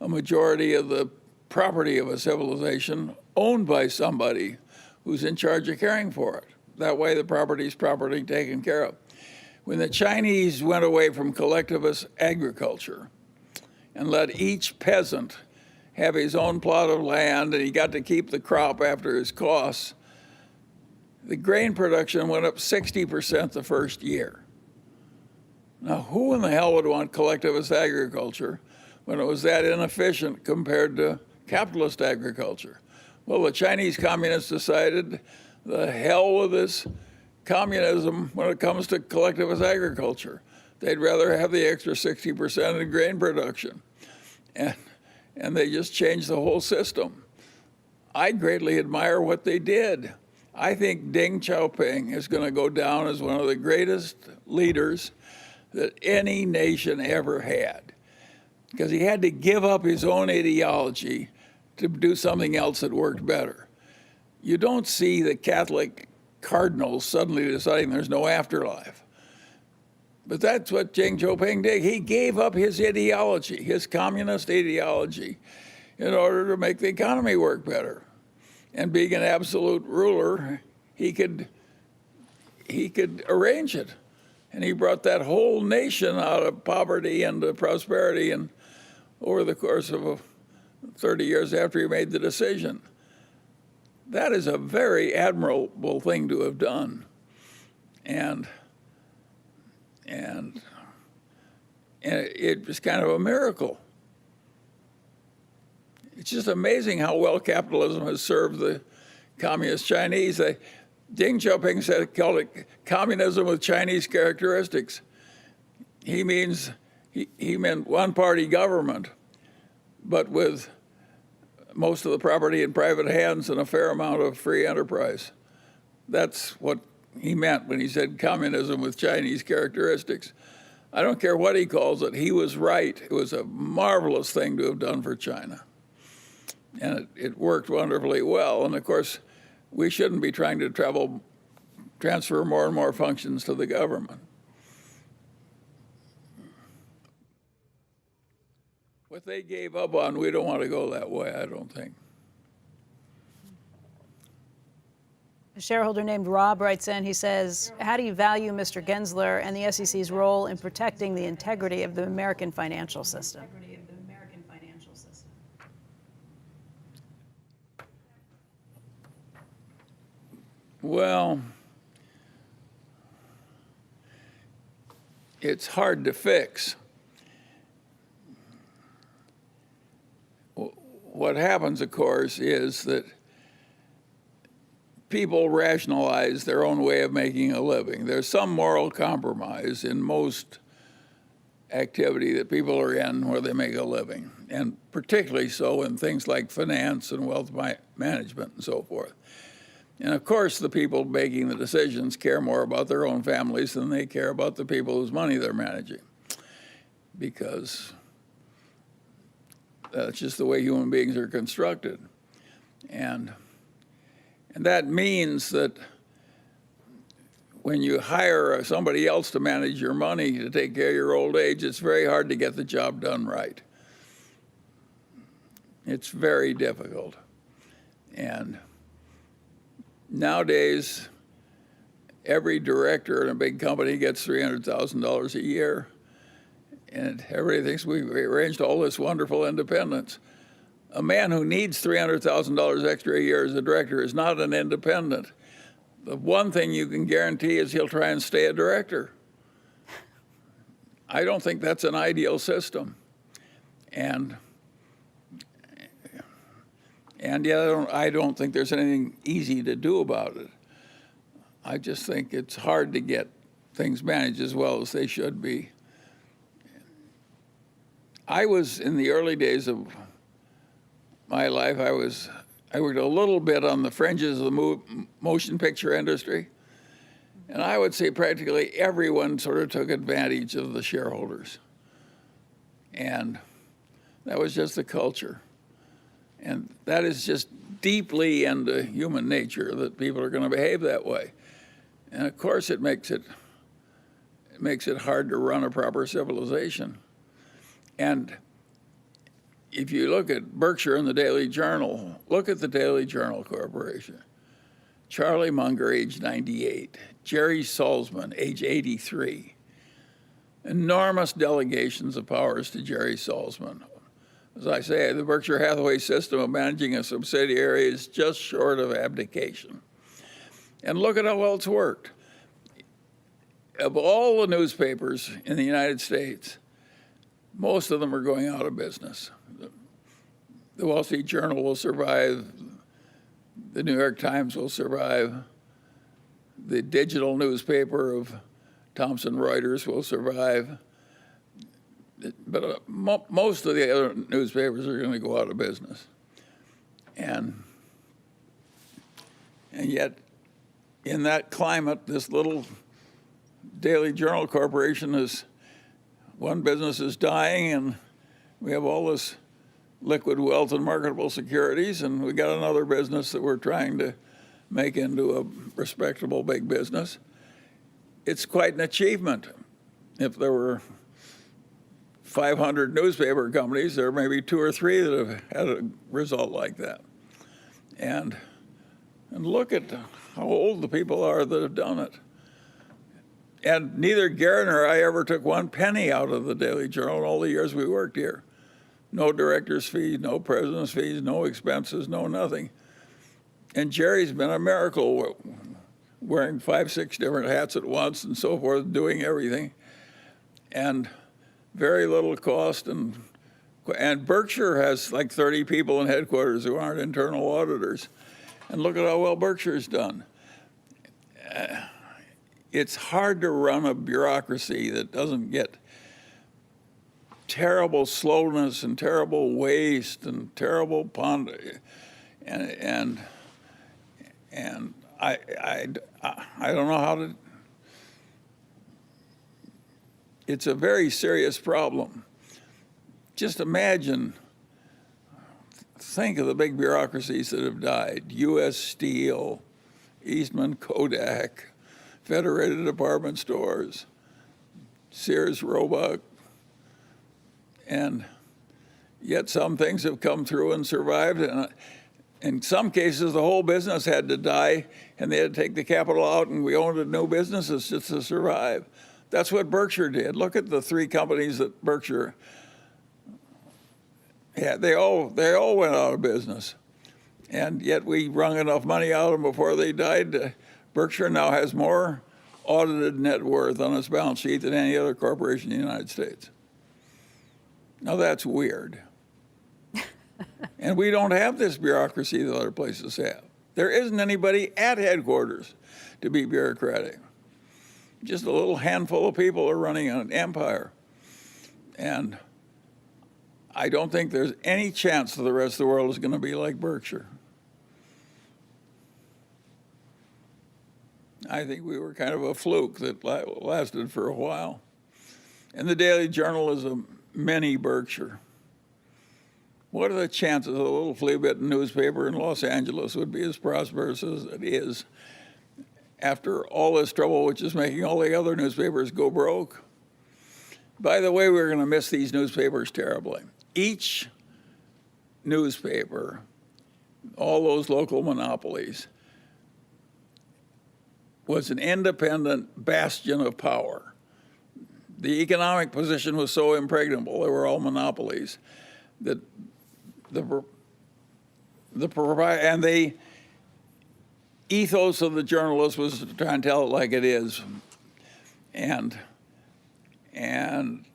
a majority of the property of a civilization owned by somebody who's in charge of caring for it. That way the property is properly taken care of. When the Chinese went away from collectivist agriculture and let each peasant have his own plot of land and he got to keep the crop after his costs, the grain production went up 60% the first year. Now, who in the hell would want collectivist agriculture when it was that inefficient compared to capitalist agriculture? Well, the Chinese communists decided the hell with this communism when it comes to collectivist agriculture. They'd rather have the extra 60% in grain production. And they just changed the whole system. I greatly admire what they did. I think Deng Xiaoping is going to go down as one of the greatest leaders that any nation ever had, because he had to give up his own ideology to do something else that worked better. You don't see the Catholic cardinals suddenly deciding there's no afterlife. But that's what Deng Xiaoping did. He gave up his ideology, his communist ideology, in order to make the economy work better. And being an absolute ruler, he could arrange it. And he brought that whole nation out of poverty into prosperity and over the course of 30 years after he made the decision. That is a very admirable thing to have done. And it was kind of a miracle. It's just amazing how well capitalism has served the communist Chinese. Deng Xiaoping called it communism with Chinese characteristics. He meant one-party government, but with most of the property in private hands and a fair amount of free enterprise. That's what he meant when he said communism with Chinese characteristics. I don't care what he calls it, he was right. It was a marvelous thing to have done for China. And it worked wonderfully well. And of course, we shouldn't be trying to transfer more and more functions to the government. What they gave up on, we don't want to go that way, I don't think. A shareholder named Rob writes in, he says, how do you value Mr. Gensler and the SEC's role in protecting the integrity of the American financial system? Well, it's hard to fix. What happens, of course, is that people rationalize their own way of making a living. There's some moral compromise in most activity that people are in where they make a living, and particularly so in things like finance and wealth management and so forth. And of course, the people making the decisions care more about their own families than they care about the people whose money they're managing, because that's just the way human beings are constructed. And that means that when you hire somebody else to manage your money to take care of your old age, it's very hard to get the job done right. It's very difficult. And nowadays, every director in a big company gets $300,000 a year, and everybody thinks we arranged all this wonderful independence. A man who needs $300,000 extra a year as a director is not an independent. The one thing you can guarantee is he'll try and stay a director. I don't think that's an ideal system. And yet I don't think there's anything easy to do about it. I just think it's hard to get things managed as well as they should be. I was, in the early days of my life, I worked a little bit on the fringes of the motion picture industry, and I would say practically everyone sort of took advantage of the shareholders. And that was just the culture. And that is just deeply into human nature that people are going to behave that way. And of course it makes it hard to run a proper civilization. And if you look at Berkshire and the Daily Journal, look at the Daily Journal Corporation. Charlie Munger, age 98. Jerry Salzman, age 83. Enormous delegations of powers to Jerry Salzman. As I say, the Berkshire Hathaway system of managing a subsidiary is just short of abdication. And look at how well it's worked. Of all the newspapers in the United States, most of them are going out of business. The Wall Street Journal will survive. The New York Times will survive. The digital newspaper of Thomson Reuters will survive. But most of the other newspapers are going to go out of business. And yet, in that climate, this little Daily Journal Corporation is, one business is dying, and we have all this liquid wealth and marketable securities, and we got another business that we're trying to make into a respectable big business. It's quite an achievement. If there were 500 newspaper companies, there may be 2 or 3 that have had a result like that. And look at how old the people are that have done it. And neither Garen nor I ever took 1 penny out of the Daily Journal in all the years we worked here. No director's fees, no president's fees, no expenses, no nothing. And Jerry's been a miracle, wearing 5, 6 different hats at once and so forth, doing everything. And very little cost. And Berkshire has like 30 people in headquarters who aren't internal auditors. And look at how well Berkshire's done. It's hard to run a bureaucracy that doesn't get terrible slowness and terrible waste and terrible and I don't know how to. It's a very serious problem. Just imagine, think of the big bureaucracies that have died: U.S. Steel, Eastman Kodak, Federated Department Stores, Sears Roebuck. And yet some things have come through and survived. And In some cases, the whole business had to die, and they had to take the capital out, and we owned new businesses just to survive. That's what Berkshire did. Look at the three companies that Berkshire had. They all went out of business, and yet we wrung enough money out of them before they died. Berkshire now has more audited net worth on its balance sheet than any other corporation in the United States. Now that's weird. And we don't have this bureaucracy that other places have. There isn't anybody at headquarters to be bureaucratic. Just a little handful of people are running an empire. And I don't think there's any chance that the rest of the world is going to be like Berkshire. I think we were kind of a fluke that lasted for a while. And the Daily Journal is a mini Berkshire. What are the chances a little flea-bitten newspaper in Los Angeles would be as prosperous as it is after all this trouble, which is making all the other newspapers go broke? By the way, we're going to miss these newspapers terribly. Each newspaper, all those local monopolies, was an independent bastion of power. The economic position was so impregnable, they were all monopolies, that the ethos of the journalist was to try and tell it like it is. And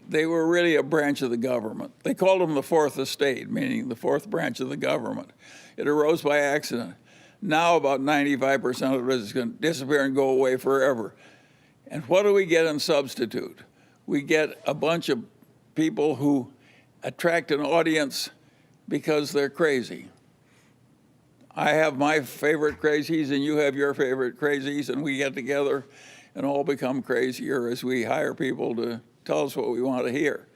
they were really a branch of the government. They called them the fourth estate, meaning the fourth branch of the government. It arose by accident. Now about 95% of it is going to disappear and go away forever. And what do we get in substitute? We get a bunch of people who attract an audience because they're crazy. I have my favorite crazies and you have your favorite crazies, and we get together and all become crazier as we hire people to tell us what we want to hear.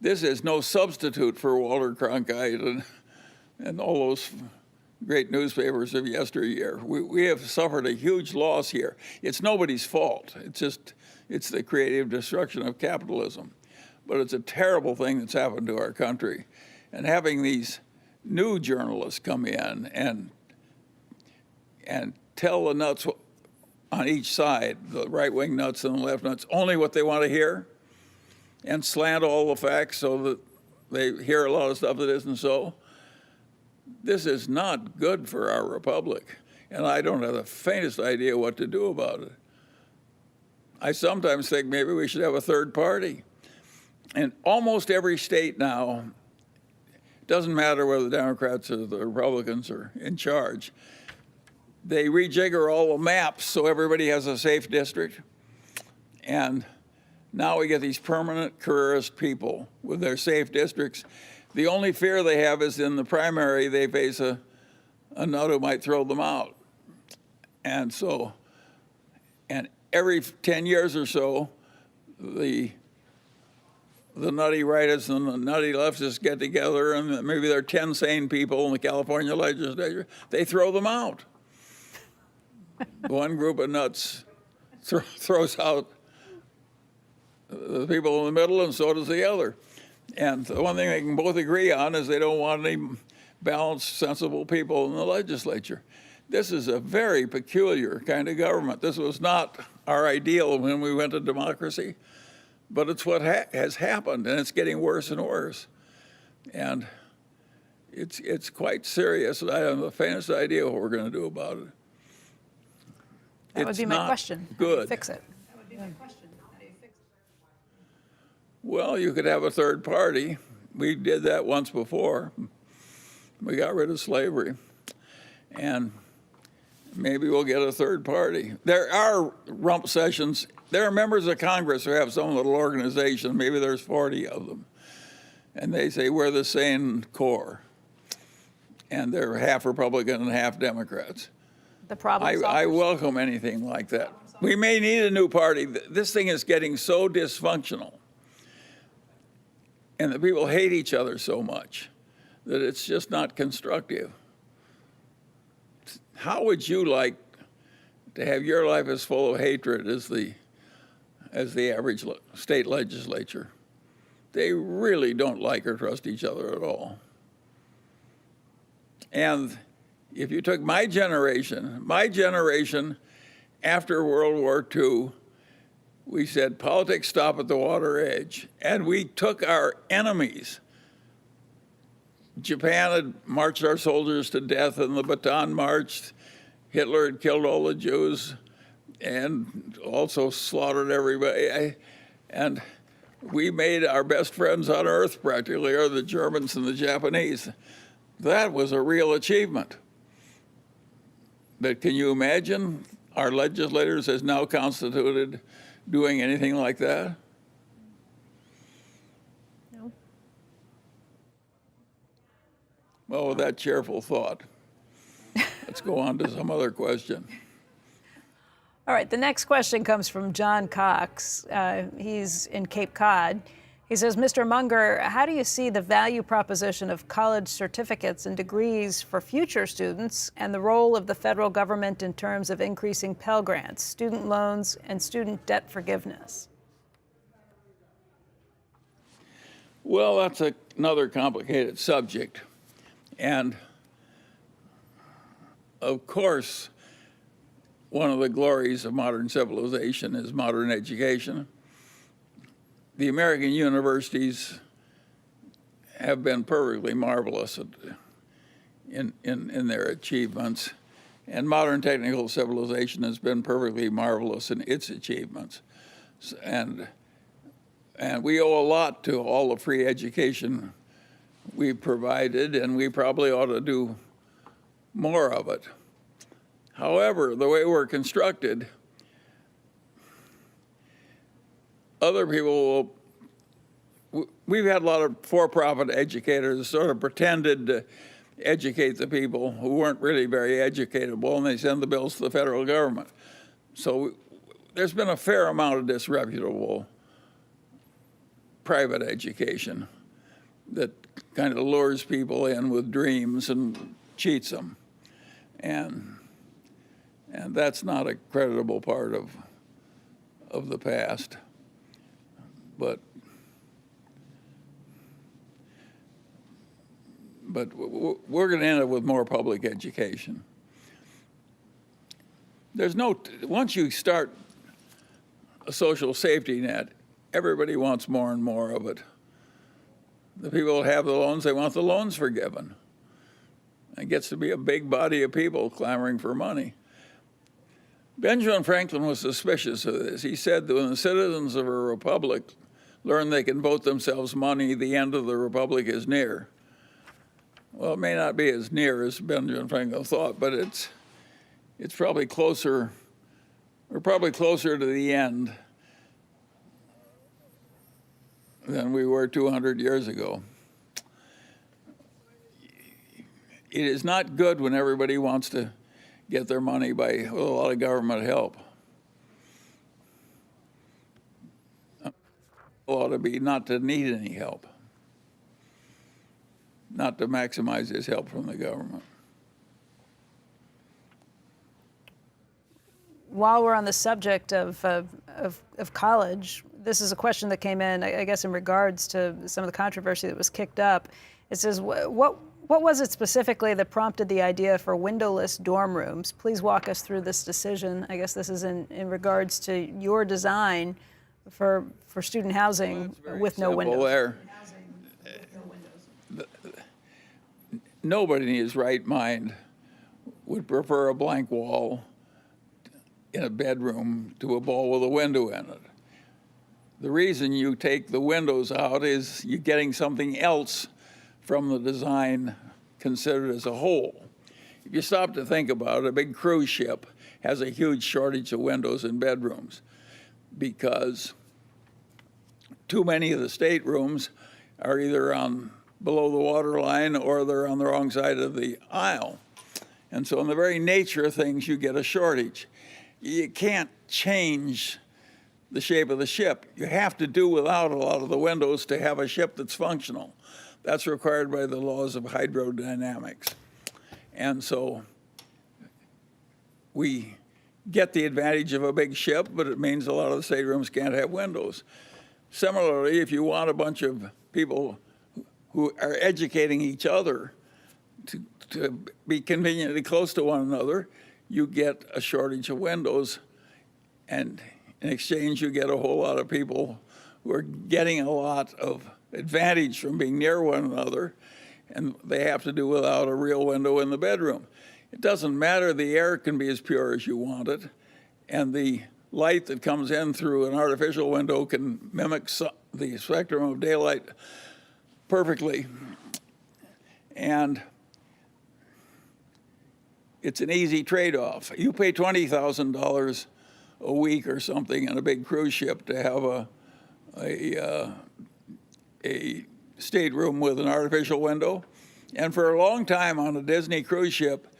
This is no substitute for Walter Cronkite and all those great newspapers of yesteryear. We have suffered a huge loss here. It's nobody's fault. It's the creative destruction of capitalism. But it's a terrible thing that's happened to our country. And having these new journalists come in and tell the nuts on each side, the right-wing nuts and the left nuts, only what they want to hear, and slant all the facts so that they hear a lot of stuff that isn't so. This is not good for our republic, and I don't have the faintest idea what to do about it. I sometimes think maybe we should have a third party. In almost every state now, it doesn't matter whether the Democrats or the Republicans are in charge, they rejigger all the maps so everybody has a safe district. And now we get these permanent careerist people with their safe districts. The only fear they have is in the primary, they face a nut who might throw them out. And every 10 years or so, the nutty rightists and the nutty leftists get together, and maybe there are 10 sane people in the California legislature. They throw them out. One group of nuts throws out the people in the middle, and so does the other. And the one thing they can both agree on is they don't want any balanced, sensible people in the legislature. This is a very peculiar kind of government. This was not our ideal when we went to democracy, but it's what has happened, and it's getting worse and worse. And it's quite serious. I have the faintest idea what we're going to do about it. That would be my question. Good. How do you fix it? That would be my question. How do you fix it? Well, you could have a third party. We did that once before. We got rid of slavery. And maybe we'll get a third party. There are rump sessions. There are members of Congress who have some little organization. Maybe there's 40 of them. And they say, we're the sane core. And they're half Republican and half Democrats. The problem I welcome anything like that. We may need a new party. This thing is getting so dysfunctional, and the people hate each other so much that it's just not constructive. How would you like to have your life as full of hatred as the average state legislature? They really don't like or trust each other at all. And if you took my generation after World War II, we said politics stop at the water edge, and we took our enemies. Japan had marched our soldiers to death in the Bataan March. Hitler had killed all the Jews and also slaughtered everybody. And we made our best friends on earth practically are the Germans and the Japanese. That was a real achievement. But can you imagine our legislators as now constituted doing anything like that? No. Well, with that cheerful thought, let's go on to some other question. All right, the next question comes from John Cox. He's in Cape Cod. He says, Mr. Munger, how do you see the value proposition of college certificates and degrees for future students and the role of the federal government in terms of increasing Pell Grants, student loans, and student debt forgiveness? Well, that's another complicated subject. And of course, one of the glories of modern civilization is modern education. The American universities have been perfectly marvelous in their achievements, and modern technical civilization has been perfectly marvelous in its achievements. And we owe a lot to all the free education we provided, and we probably ought to do more of it. However, the way we're constructed, other people we've had a lot of for-profit educators sort of pretended to educate the people who weren't really very educatable, and they send the bills to the federal government. So there's been a fair amount of disreputable private education that kind of lures people in with dreams and cheats them. And that's not a creditable part of the past. But we're going to end up with more public education. Once you start a social safety net, everybody wants more and more of it. The people that have the loans, they want the loans forgiven. It gets to be a big body of people clamoring for money. Benjamin Franklin was suspicious of this. He said that when the citizens of a republic learn they can vote themselves money, the end of the republic is near. Well, it may not be as near as Benjamin Franklin thought, but it's probably closer. We're probably closer to the end than we were 200 years ago. It is not good when everybody wants to get their money with a lot of government help. It ought to be not to need any help, not to maximize his help from the government. While we're on the subject of college, this is a question that came in, I guess, in regards to some of the controversy that was kicked up. It says, what was it specifically that prompted the idea for windowless dorm rooms? Please walk us through this decision. I guess this is in regards to your design for student housing with no windows. Nobody in his right mind would prefer a blank wall in a bedroom to a wall with a window in it. The reason you take the windows out is you're getting something else from the design considered as a whole. If you stop to think about it, a big cruise ship has a huge shortage of windows in bedrooms because too many of the staterooms are either below the water line or they're on the wrong side of the aisle. And so in the very nature of things, you get a shortage. You can't change the shape of the ship. You have to do without a lot of the windows to have a ship that's functional. That's required by the laws of hydrodynamics. And so we get the advantage of a big ship, but it means a lot of the staterooms can't have windows. Similarly, if you want a bunch of people who are educating each other to be conveniently close to one another, you get a shortage of windows, and in exchange you get a whole lot of people who are getting a lot of advantage from being near one another, and they have to do without a real window in the bedroom. It doesn't matter, the air can be as pure as you want it, and the light that comes in through an artificial window can mimic the spectrum of daylight perfectly. And it's an easy trade-off. You pay $20,000 a week or something in a big cruise ship to have a stateroom with an artificial window. And for a long time on a Disney cruise ship,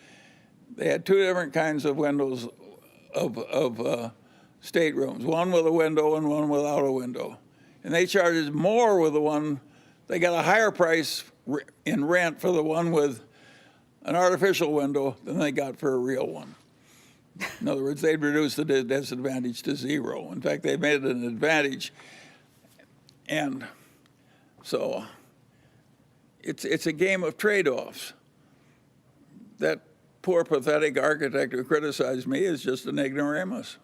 they had two different kinds of windows of staterooms, one with a window and one without a window. And they charged more with the one, they got a higher price in rent for the one with an artificial window than they got for a real one. In other words, they'd reduce the disadvantage to zero. In fact, they made it an advantage. And so it's a game of trade-offs. That poor, pathetic architect who criticized me is just an ignoramus.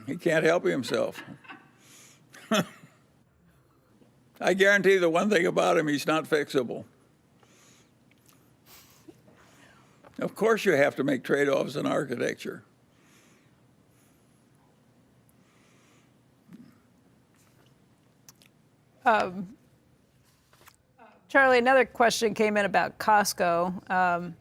He can't help himself. I guarantee the one thing about him, he's not fixable. Of course you have to make trade-offs in architecture. Charlie, another question came in about Costco.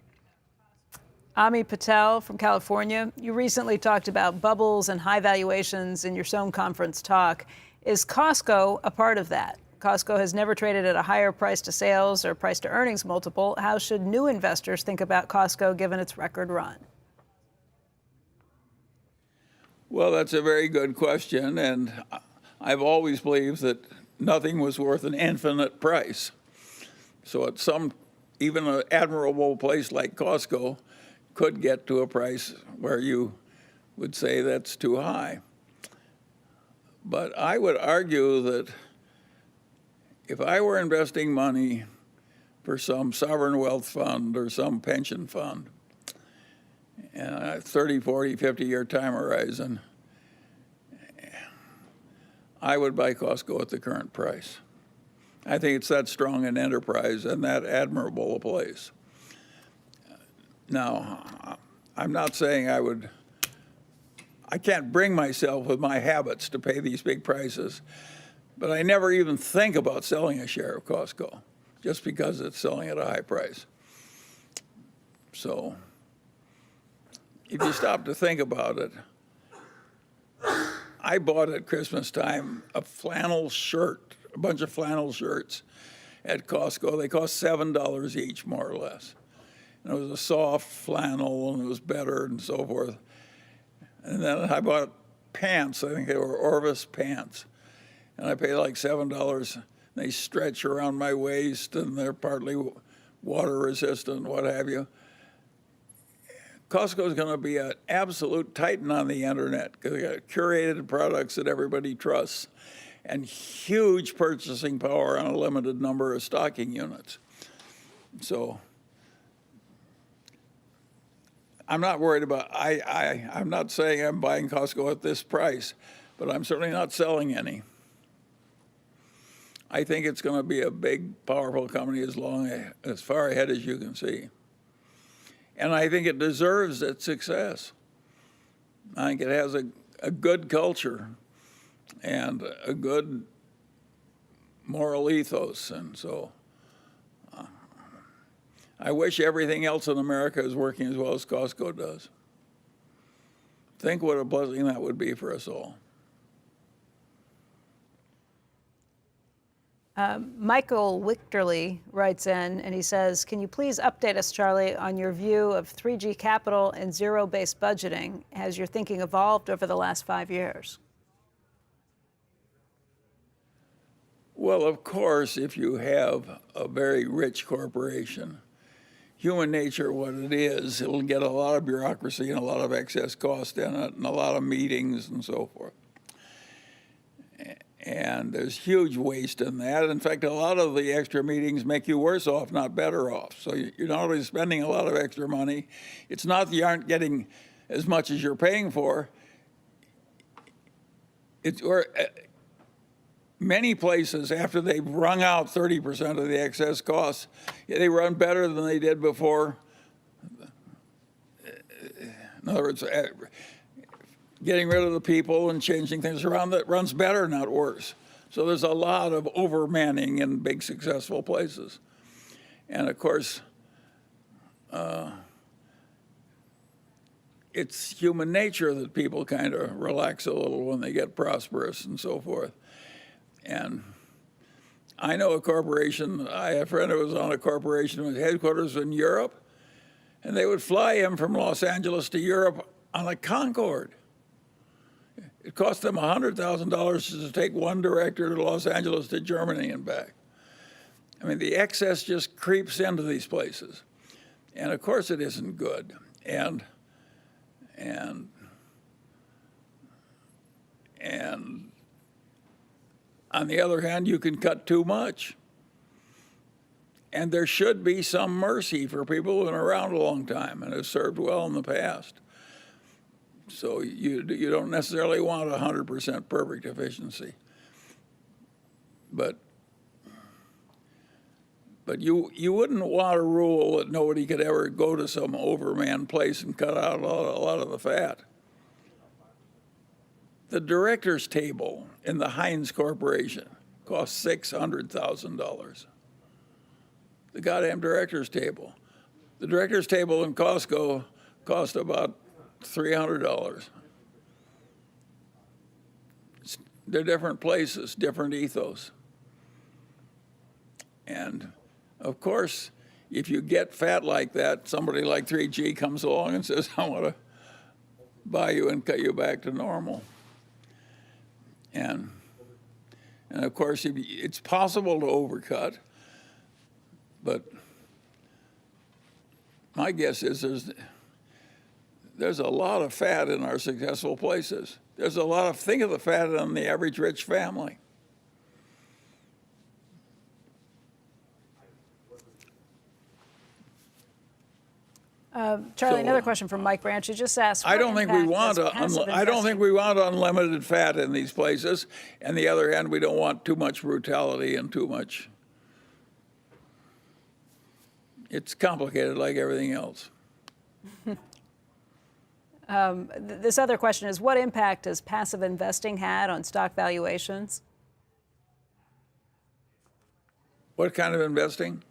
Ami Patel from California, you recently talked about bubbles and high valuations in your Sohn conference talk. Is Costco a part of that? Costco has never traded at a higher price to sales or price to earnings multiple. How should new investors think about Costco given its record run? Well, that's a very good question, and I've always believed that nothing was worth an infinite price. So at even an admirable place like Costco could get to a price where you would say that's too high. But I would argue that if I were investing money for some sovereign wealth fund or some pension fund, and a 30, 40, 50-year time horizon, I would buy Costco at the current price. I think it's that strong an enterprise and that admirable a place. Now, I'm not saying I can't bring myself with my habits to pay these big prices, but I never even think about selling a share of Costco just because it's selling at a high price. So if you stop to think about it, I bought at Christmas time a flannel shirt, a bunch of flannel shirts at Costco. They cost $7 each, more or less. And it was a soft flannel, and it was better, and so forth. And then I bought pants. I think they were Orvis pants. And I paid like $7. They stretch around my waist, and they're partly water resistant, what have you. Costco is going to be an absolute titan on the internet because they got curated products that everybody trusts and huge purchasing power on a limited number of stocking units. So I'm not worried about, I'm not saying I'm buying Costco at this price, but I'm certainly not selling any. I think it's going to be a big, powerful company as far ahead as you can see. And I think it deserves its success. I think it has a good culture and a good moral ethos. And so I wish everything else in America is working as well as Costco does. Think what a blessing that would be for us all. Michael Wichterly writes in, and he says, can you please update us, Charlie, on your view of 3G capital and zero-based budgeting? Has your thinking evolved over the last 5 years? Well, of course, if you have a very rich corporation, human nature, what it is, it'll get a lot of bureaucracy and a lot of excess cost in it and a lot of meetings and so forth. And there's huge waste in that. In fact, a lot of the extra meetings make you worse off, not better off. So you're not only spending a lot of extra money, it's not that you aren't getting as much as you're paying for. Many places, after they've wrung out 30% of the excess costs, they run better than they did before. In other words, getting rid of the people and changing things around that runs better, not worse. So there's a lot of overmanning in big successful places. And of course, it's human nature that people kind of relax a little when they get prosperous and so forth. And I know a corporation, I had a friend who was on a corporation with headquarters in Europe, and they would fly him from Los Angeles to Europe on a Concorde. It cost them $100,000 to take one director to Los Angeles to Germany and back. I mean, the excess just creeps into these places. And of course it isn't good. And on the other hand, you can cut too much. And there should be some mercy for people who've been around a long time and have served well in the past. So you don't necessarily want 100% perfect efficiency. But you wouldn't want a rule that nobody could ever go to some overmanned place and cut out a lot of the fat. The director's table in the Heinz Corporation cost $600,000. The goddamn director's table. The director's table in Costco cost about $300. They're different places, different ethos. And of course, if you get fat like that, somebody like 3G comes along and says, I want to buy you and cut you back to normal. And of course, it's possible to overcut, but my guess is there's a lot of fat in our successful places. There's a lot of, think of the fat on the average rich family. Charlie, another question from Mike Branch. He just asked, I don't think we want unlimited fat in these places. On the other hand, we don't want too much brutality and too much. It's complicated like everything else. This other question is, what impact has passive investing had on stock valuations? What kind of investing?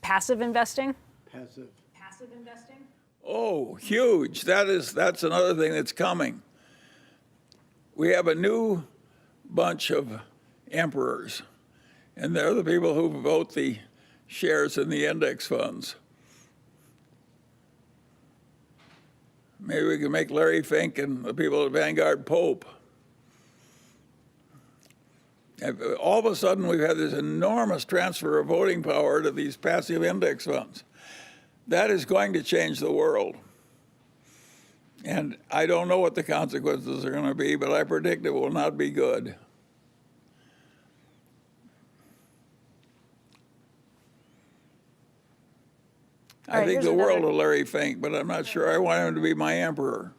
Passive investing? Passive. Passive investing? Oh, huge. That's another thing that's coming. We have a new bunch of emperors, and they're the people who vote the shares in the index funds. Maybe we can make Larry Fink and the people at Vanguard Pope. All of a sudden, we've had this enormous transfer of voting power to these passive index funds. That is going to change the world. And I don't know what the consequences are going to be, but I predict it will not be good. I think the world of Larry Fink, but I'm not sure I want him to be my emperor.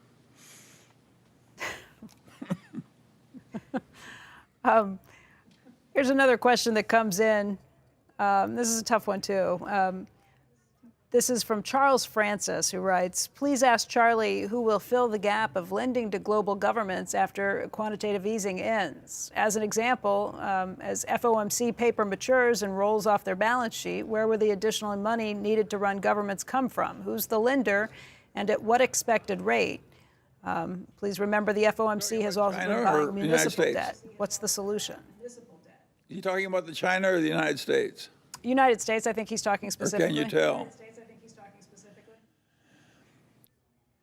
Here's another question that comes in. This is a tough one, too. This is from Charles Francis, who writes, please ask Charlie who will fill the gap of lending to global governments after quantitative easing ends. As an example, as FOMC paper matures and rolls off their balance sheet, where will the additional money needed to run governments come from? Who's the lender, and at what expected rate? Please remember the FOMC has also been buying municipal debt. What's the solution? Municipal debt. Are you talking about the China or the United States? United States, I think he's talking specifically. Or can you tell?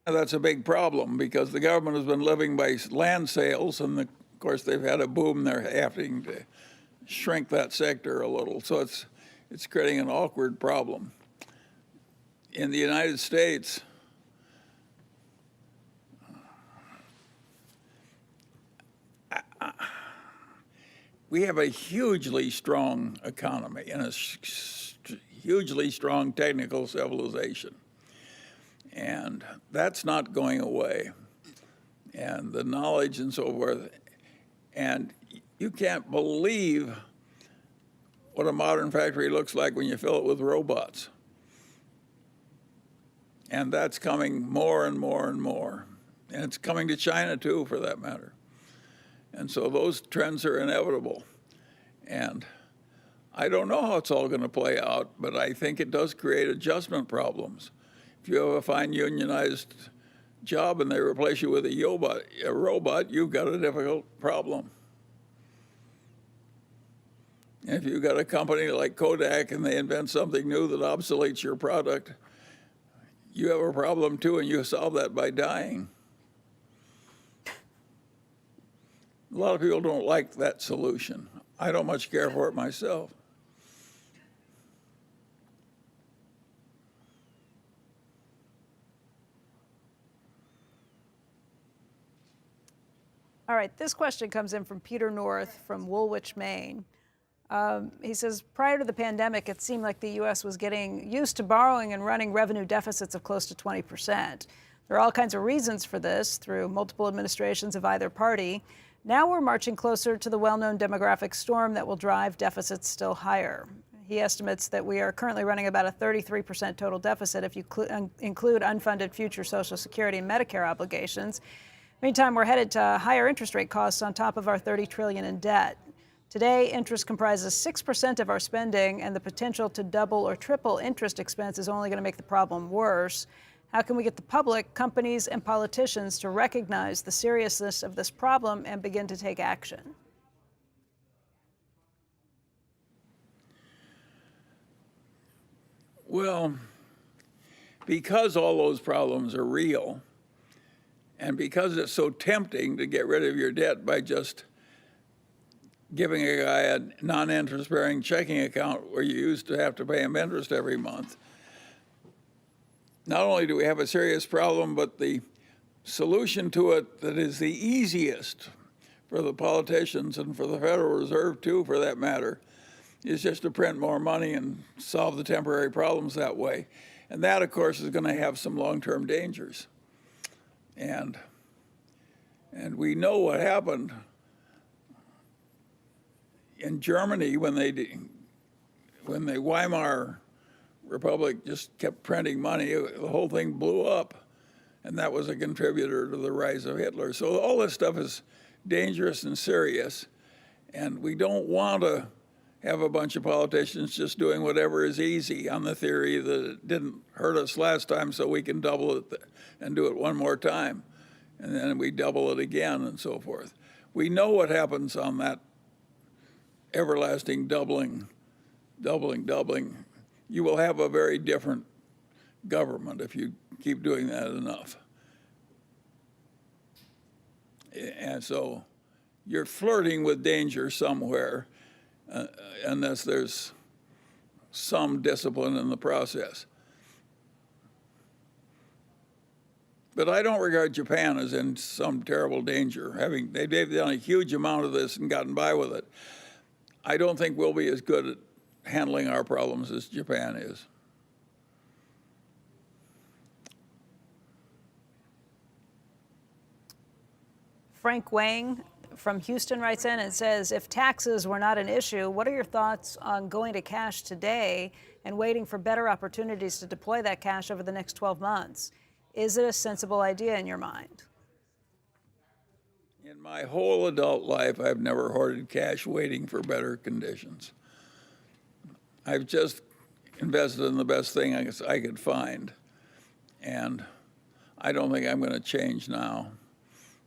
That's a big problem because the government has been living by land sales, and of course they've had a boom. They're having to shrink that sector a little, so it's creating an awkward problem. In the United States, we have a hugely strong economy and a hugely strong technical civilization. And that's not going away. And the knowledge and so forth. And you can't believe what a modern factory looks like when you fill it with robots. And that's coming more and more and more. And it's coming to China too, for that matter. And so those trends are inevitable. And I don't know how it's all going to play out, but I think it does create adjustment problems. If you have a fine unionized job and they replace you with a robot, you've got a difficult problem. And if you've got a company like Kodak and they invent something new that obsoletes your product, you have a problem too, and you solve that by dying. A lot of people don't like that solution. I don't much care for it myself. All right, this question comes in from Peter North from Woolwich, Maine. He says, prior to the pandemic, it seemed like the U.S. was getting used to borrowing and running revenue deficits of close to 20%. There are all kinds of reasons for this through multiple administrations of either party. Now we're marching closer to the well-known demographic storm that will drive deficits still higher. He estimates that we are currently running about a 33% total deficit if you include unfunded future Social Security and Medicare obligations. Meantime, we're headed to higher interest rate costs on top of our $30 trillion in debt. Today, interest comprises 6% of our spending, and the potential to double or triple interest expense is only going to make the problem worse. How can we get the public, companies, and politicians to recognize the seriousness of this problem and begin to take action? Well, because all those problems are real, and because it's so tempting to get rid of your debt by just giving a guy a non-interest-bearing checking account where you used to have to pay him interest every month, not only do we have a serious problem, but the solution to it that is the easiest for the politicians and for the Federal Reserve too, for that matter, is just to print more money and solve the temporary problems that way. And that, of course, is going to have some long-term dangers. And we know what happened in Germany when the Weimar Republic just kept printing money. The whole thing blew up, and that was a contributor to the rise of Hitler. So all this stuff is dangerous and serious, and we don't want to have a bunch of politicians just doing whatever is easy on the theory that it didn't hurt us last time, so we can double it and do it one more time, and then we double it again and so forth. We know what happens on that everlasting doubling. You will have a very different government if you keep doing that enough. And so you're flirting with danger somewhere, unless there's some discipline in the process. But I don't regard Japan as in some terrible danger. They've done a huge amount of this and gotten by with it. I don't think we'll be as good at handling our problems as Japan is. Frank Wang from Houston writes in and says, if taxes were not an issue, what are your thoughts on going to cash today and waiting for better opportunities to deploy that cash over the next 12 months? Is it a sensible idea in your mind? In my whole adult life, I've never hoarded cash waiting for better conditions. I've just invested in the best thing I could find. And I don't think I'm going to change now.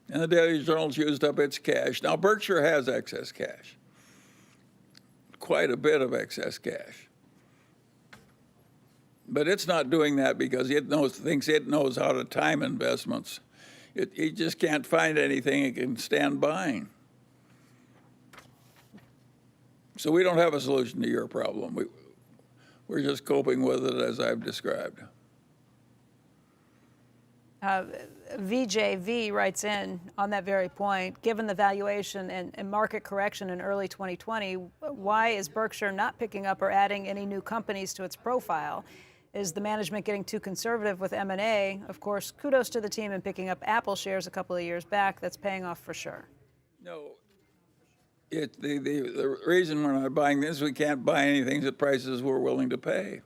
And the Daily Journal's used up its cash. Now, Berkshire has excess cash, quite a bit of excess cash. But it's not doing that because it thinks it knows how to time investments. It just can't find anything it can stand buying. So we don't have a solution to your problem. We're just coping with it as I've described. VJV writes in on that very point, given the valuation and market correction in early 2020, why is Berkshire not picking up or adding any new companies to its profile? Is the management getting too conservative with M&A? Of course, kudos to the team in picking up Apple shares a couple of years back. That's paying off for sure. No, the reason we're not buying this, we can't buy anything at prices we're willing to pay.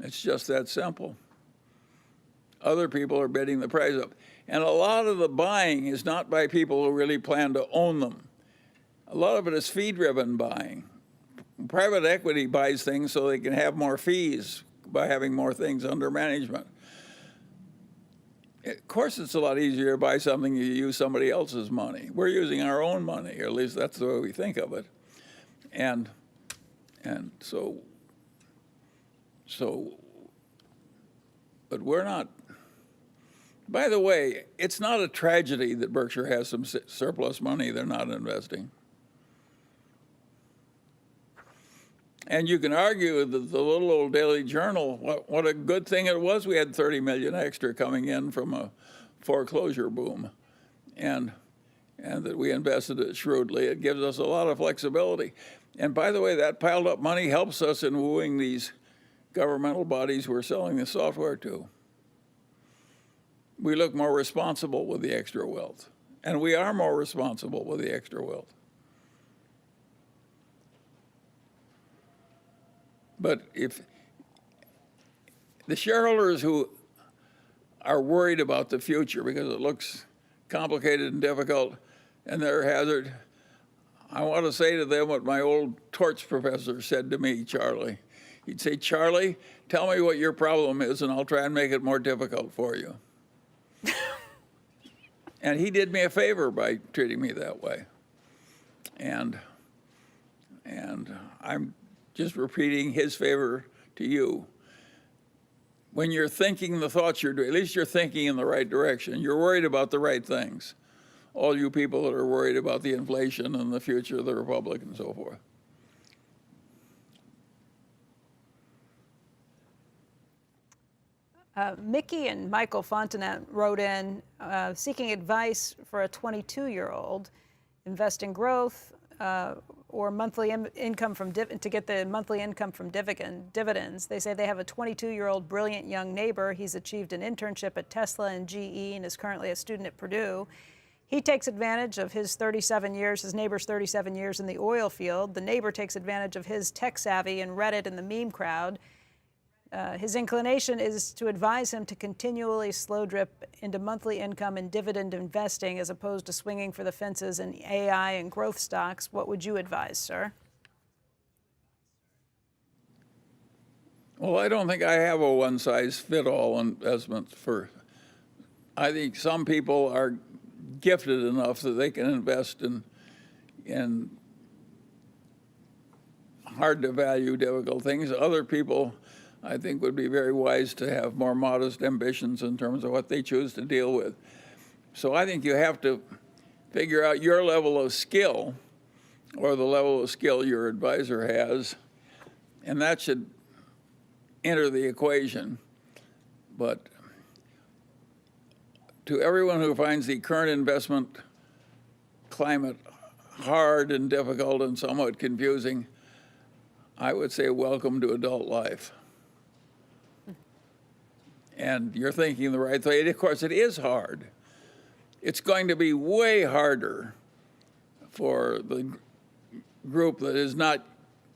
It's just that simple. Other people are bidding the price up. And a lot of the buying is not by people who really plan to own them. A lot of it is fee-driven buying. Private equity buys things so they can have more fees by having more things under management. Of course, it's a lot easier to buy something you use somebody else's money. We're using our own money, or at least that's the way we think of it. And so, but we're not. By the way, it's not a tragedy that Berkshire has some surplus money they're not investing. And you can argue that the little old Daily Journal, what a good thing it was we had 30 million extra coming in from a foreclosure boom, and that we invested it shrewdly. It gives us a lot of flexibility. And by the way, that piled up money helps us in wooing these governmental bodies we're selling the software to. We look more responsible with the extra wealth, and we are more responsible with the extra wealth. But if the shareholders who are worried about the future because it looks complicated and difficult and they're hazard, I want to say to them what my old torts professor said to me, Charlie. He'd say, Charlie, tell me what your problem is and I'll try and make it more difficult for you. And he did me a favor by treating me that way. And I'm just repeating his favor to you. When you're thinking the thoughts you're doing, at least you're thinking in the right direction. You're worried about the right things. All you people that are worried about the inflation and the future of the republic and so forth. Mickey and Michael Fontanet wrote in seeking advice for a 22-year-old invest in growth or monthly income from to get the monthly income from dividends. They say they have a 22-year-old brilliant young neighbor. He's achieved an internship at Tesla and GE and is currently a student at Purdue. He takes advantage of his 37 years, his neighbor's 37 years in the oil field. The neighbor takes advantage of his tech savvy and Reddit and the meme crowd. His inclination is to advise him to continually slow drip into monthly income and dividend investing as opposed to swinging for the fences in AI and growth stocks. What would you advise, sir? Well, I don't think I have a one-size-fit-all investment for. I think some people are gifted enough that they can invest in hard-to-value, difficult things. Other people, I think, would be very wise to have more modest ambitions in terms of what they choose to deal with. So I think you have to figure out your level of skill or the level of skill your advisor has, and that should enter the equation. But to everyone who finds the current investment climate hard and difficult and somewhat confusing, I would say welcome to adult life. And you're thinking the right way. Of course, it is hard. It's going to be way harder for the group that is not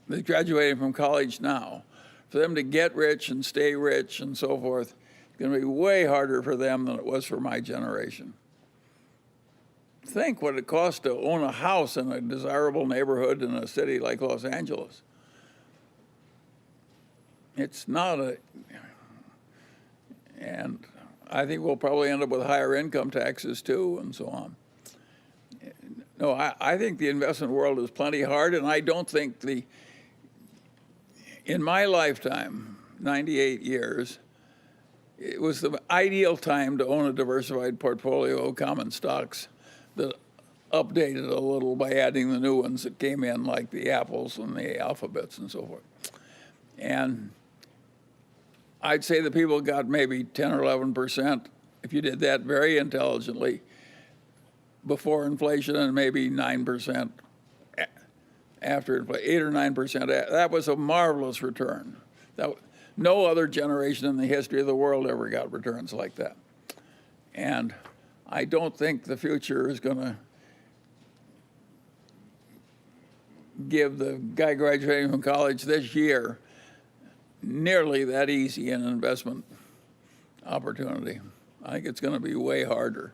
that's graduating from college now, for them to get rich and stay rich and so forth. It's going to be way harder for them than it was for my generation. Think what it costs to own a house in a desirable neighborhood in a city like Los Angeles. It's not a... And I think we'll probably end up with higher income taxes too, and so on. No, I think the investment world is plenty hard, and I don't think in my lifetime, 98 years, it was the ideal time to own a diversified portfolio of common stocks that updated a little by adding the new ones that came in, like the Apples and the Alphabets and so forth. And I'd say the people got maybe 10 or 11% if you did that very intelligently before inflation, and maybe 9% after inflation, 8 or 9%. That was a marvelous return. No other generation in the history of the world ever got returns like that. And I don't think the future is going to give the guy graduating from college this year nearly that easy an investment opportunity. I think it's going to be way harder.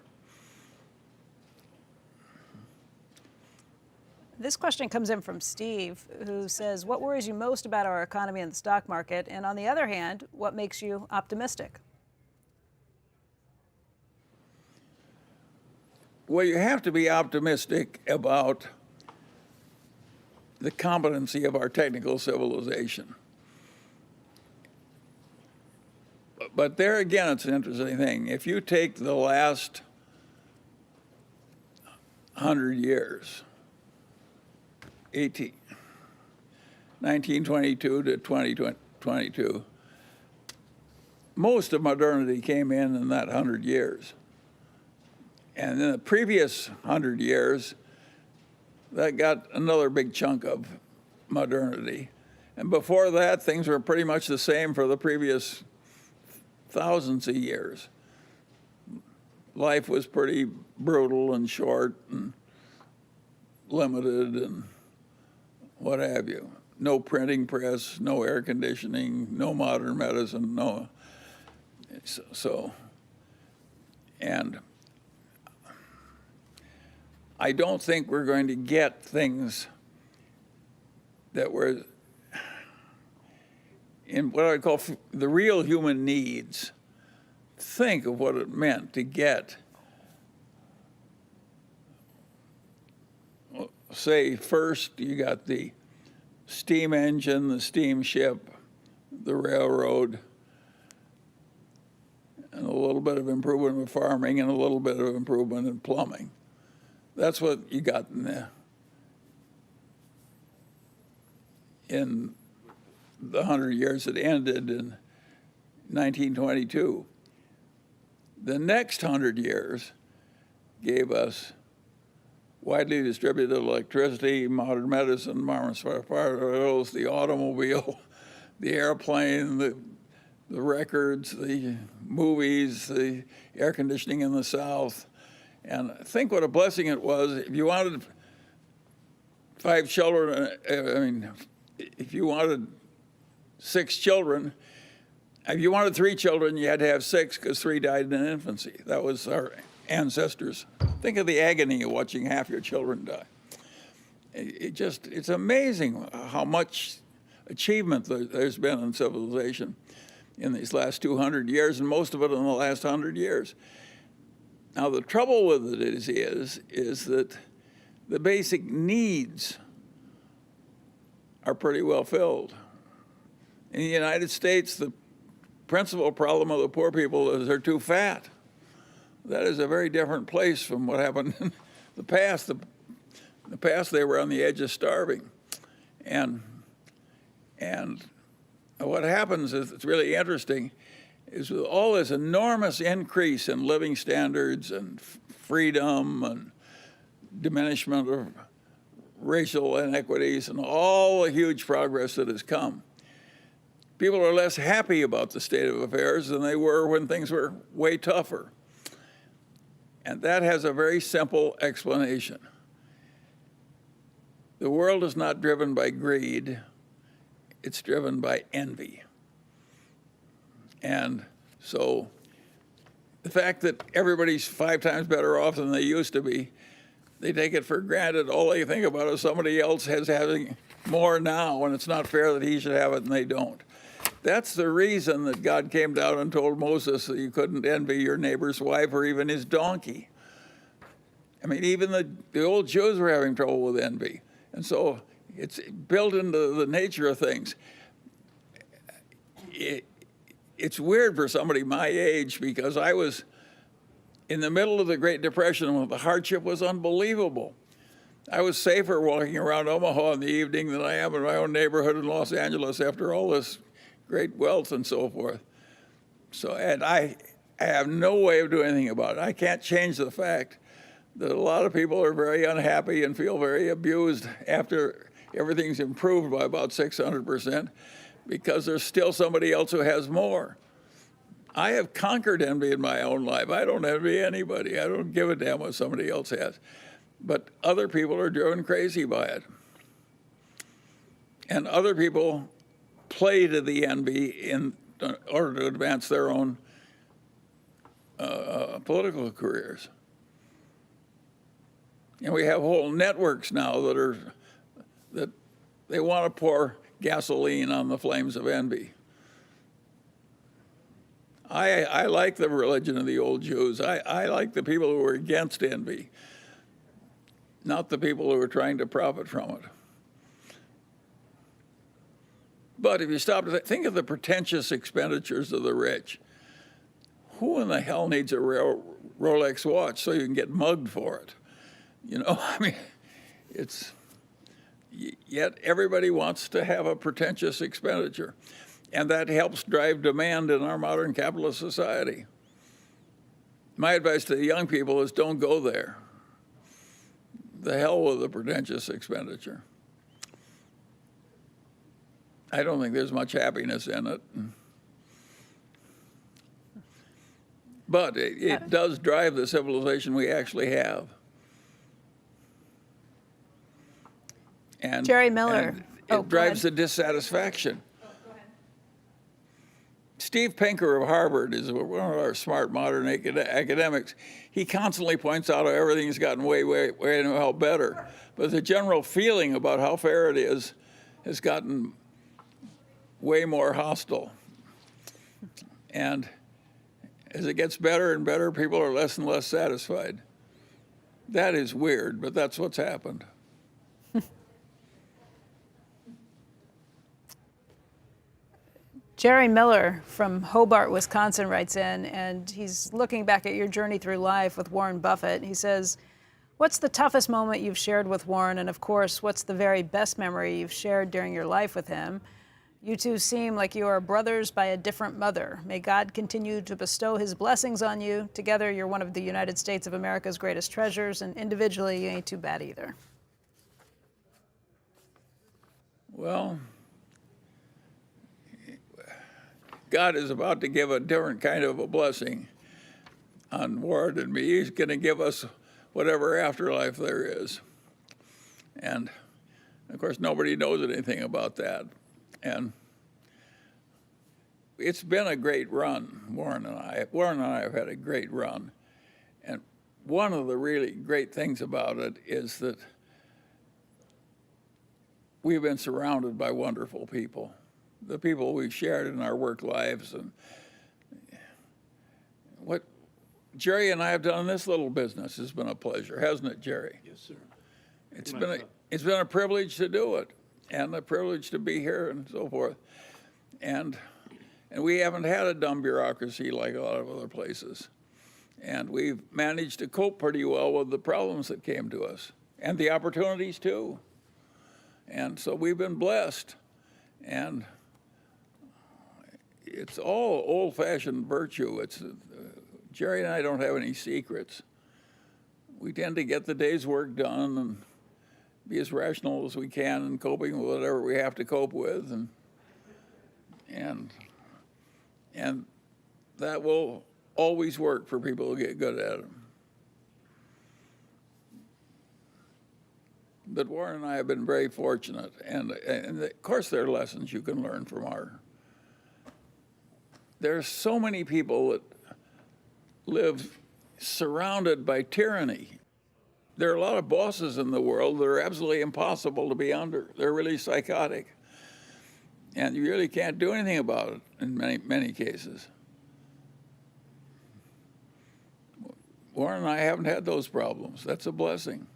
This question comes in from Steve, who says, what worries you most about our economy and the stock market? And on the other hand, what makes you optimistic? Well, you have to be optimistic about the competency of our technical civilization. But there again, it's an interesting thing. If you take the last 100 years, 1922 to 2022, most of modernity came in that 100 years. And in the previous 100 years, that got another big chunk of modernity. And before that, things were pretty much the same for the previous thousands of years. Life was pretty brutal and short and limited and what have you. No printing press, no air conditioning, no modern medicine, no. And I don't think we're going to get things that were in what I call the real human needs. Think of what it meant to get, say, first you got the steam engine, the steamship, the railroad, and a little bit of improvement in farming and a little bit of improvement in plumbing. That's what you got in the 100 years that ended in 1922. The next 100 years gave us widely distributed electricity, modern medicine, modern firearms, the automobile, the airplane, the records, the movies, the air conditioning in the South. And think what a blessing it was. If you wanted 5 children, if you wanted 6 children, if you wanted 3 children, you had to have 6 because 3 died in infancy. That was our ancestors. Think of the agony of watching half your children die. It's amazing how much achievement there's been in civilization in these last 200 years, and most of it in the last 100 years. Now, the trouble with it is that the basic needs are pretty well filled. In the United States, the principal problem of the poor people is they're too fat. That is a very different place from what happened in the past. In the past, they were on the edge of starving. And what happens is, it's really interesting, is with all this enormous increase in living standards and freedom and diminishment of racial inequities and all the huge progress that has come, people are less happy about the state of affairs than they were when things were way tougher. And that has a very simple explanation. The world is not driven by greed, it's driven by envy. And so the fact that everybody's 5 times better off than they used to be, they take it for granted. All they think about is somebody else having more now, and it's not fair that he should have it and they don't. That's the reason that God came down and told Moses that you couldn't envy your neighbor's wife or even his donkey. I mean, even the old Jews were having trouble with envy. And so it's built into the nature of things. It's weird for somebody my age, because I was in the middle of the Great Depression when the hardship was unbelievable. I was safer walking around Omaha in the evening than I am in my own neighborhood in Los Angeles after all this great wealth and so forth. So, and I have no way of doing anything about it. I can't change the fact that a lot of people are very unhappy and feel very abused after everything's improved by about 600% because there's still somebody else who has more. I have conquered envy in my own life. I don't envy anybody. I don't give a damn what somebody else has. But other people are driven crazy by it. And other people play to the envy in order to advance their own political careers. And we have whole networks now that they want to pour gasoline on the flames of envy. I like the religion of the old Jews. I like the people who are against envy, not the people who are trying to profit from it. But if you stop to think of the pretentious expenditures of the rich, who in the hell needs a Rolex watch so you can get mugged for it? You know, I mean, yet everybody wants to have a pretentious expenditure. And that helps drive demand in our modern capitalist society. My advice to the young people is don't go there. The hell with the pretentious expenditure. I don't think there's much happiness in it. But it does drive the civilization we actually have. And Jerry Miller. And it drives the dissatisfaction. Steve Pinker of Harvard is one of our smart modern academics. He constantly points out how everything's gotten way better. But the general feeling about how fair it is has gotten way more hostile. And as it gets better and better, people are less and less satisfied. That is weird, but that's what's happened. Jerry Miller from Hobart, Wisconsin writes in, and he's looking back at your journey through life with Warren Buffett. He says, what's the toughest moment you've shared with Warren? And of course, what's the very best memory you've shared during your life with him? You two seem like you are brothers by a different mother. May God continue to bestow his blessings on you. Together, you're one of the United States of America's greatest treasures, and individually, you ain't too bad either. Well, God is about to give a different kind of a blessing on Warren and me. He's going to give us whatever afterlife there is. And, of course, nobody knows anything about that. And it's been a great run, Warren and I. Warren and I have had a great run. And one of the really great things about it is that we've been surrounded by wonderful people. The people we've shared in our work lives, and what Jerry and I have done in this little business has been a pleasure, hasn't it, Jerry? Yes, sir. It's been a privilege to do it, and a privilege to be here and so forth. And we haven't had a dumb bureaucracy like a lot of other places. And we've managed to cope pretty well with the problems that came to us, and the opportunities too. And so we've been blessed. And it's all old-fashioned virtue. Jerry and I don't have any secrets. We tend to get the day's work done and be as rational as we can in coping with whatever we have to cope with, and that will always work for people who get good at it. But Warren and I have been very fortunate, and of course there are lessons you can learn from There are so many people that live surrounded by tyranny. There are a lot of bosses in the world that are absolutely impossible to be under. They're really psychotic. And you really can't do anything about it in many cases. Warren and I haven't had those problems. That's a blessing.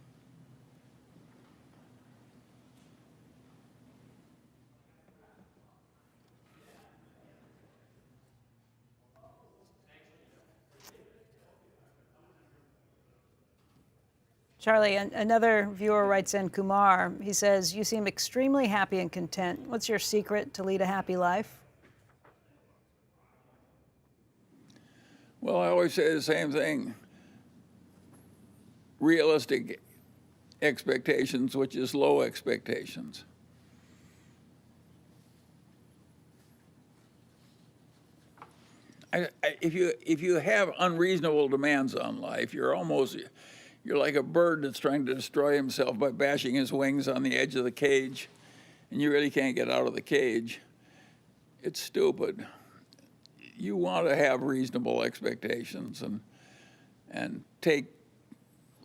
Charlie, another viewer writes in, Kumar. He says, you seem extremely happy and content. What's your secret to lead a happy life? Well, I always say the same thing. Realistic expectations, which is low expectations. If you have unreasonable demands on life, you're like a bird that's trying to destroy himself by bashing his wings on the edge of the cage, and you really can't get out of the cage. It's stupid. You want to have reasonable expectations and take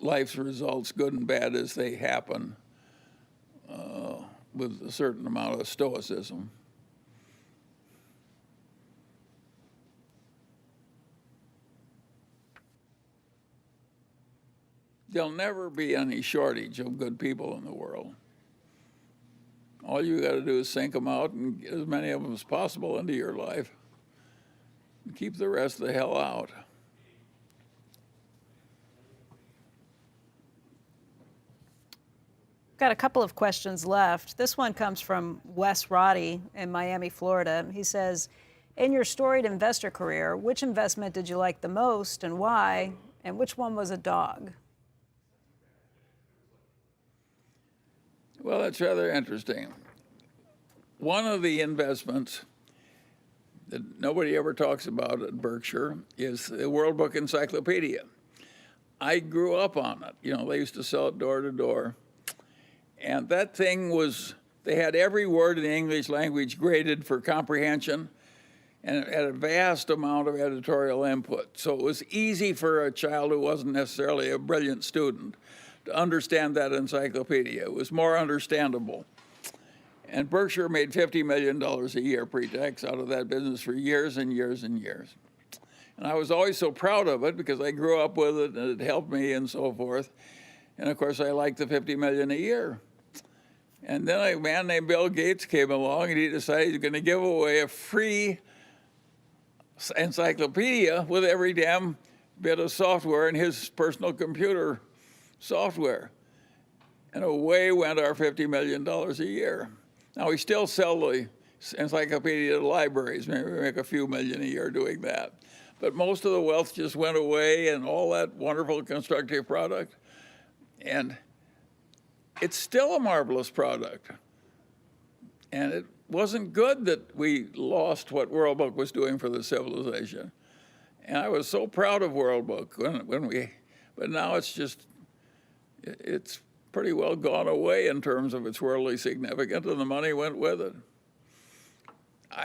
life's results, good and bad as they happen, with a certain amount of stoicism. There'll never be any shortage of good people in the world. All you got to do is think them out and get as many of them as possible into your life and keep the rest of the hell out. Got a couple of questions left. This one comes from Wes Roddy in Miami, Florida. He says, in your storied investor career, which investment did you like the most and why? And which one was a dog? Well, that's rather interesting. One of the investments that nobody ever talks about at Berkshire is the World Book Encyclopedia. I grew up on it. You know, they used to sell it door to door. And that thing they had every word in the English language graded for comprehension, and it had a vast amount of editorial input. So it was easy for a child who wasn't necessarily a brilliant student to understand that encyclopedia. It was more understandable. And Berkshire made $50 million a year pre-tax out of that business for years and years and years. And I was always so proud of it because I grew up with it and it helped me and so forth. And of course, I liked the $50 million a year. And then a man named Bill Gates came along and he decided he's going to give away a free encyclopedia with every damn bit of software in his personal computer software. And away went our $50 million a year. Now, we still sell the encyclopedia to libraries. Maybe we make a few million a year doing that. But most of the wealth just went away and all that wonderful constructive product. And it's still a marvelous product. And it wasn't good that we lost what World Book was doing for the civilization. And I was so proud of World Book but now it's pretty well gone away in terms of its worldly significance, and the money went with it.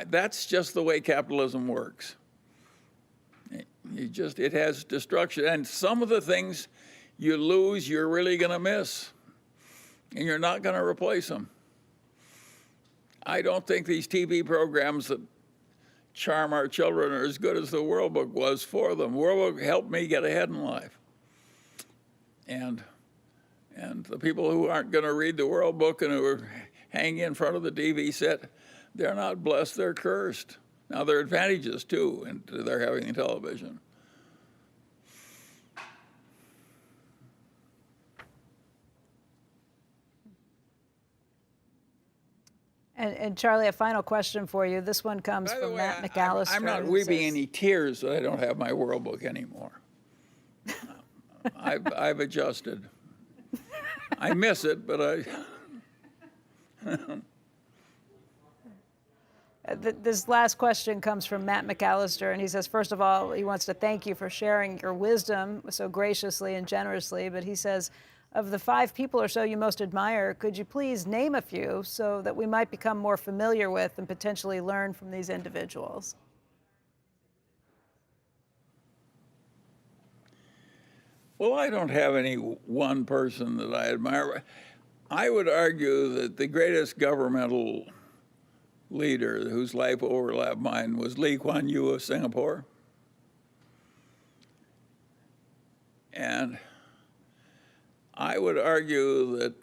That's just the way capitalism works. It has destruction, and some of the things you lose, you're really going to miss, and you're not going to replace them. I don't think these TV programs that charm our children are as good as the World Book was for them. World Book helped me get ahead in life. And the people who aren't going to read the World Book and who are hanging in front of the TV set, they're not blessed, they're cursed. Now, there are advantages, too, and they're having television. And Charlie, a final question for you. This one comes from Matt McAllister. I'm not weeping any tears that I don't have my World Book anymore. I've adjusted. I miss it, but This last question comes from Matt McAllister, and he says, first of all, he wants to thank you for sharing your wisdom so graciously and generously, but he says, of the 5 people or so you most admire, could you please name a few so that we might become more familiar with and potentially learn from these individuals? Well, I don't have any one person that I admire. I would argue that the greatest governmental leader whose life overlapped mine was Lee Kuan Yew of Singapore. And I would argue that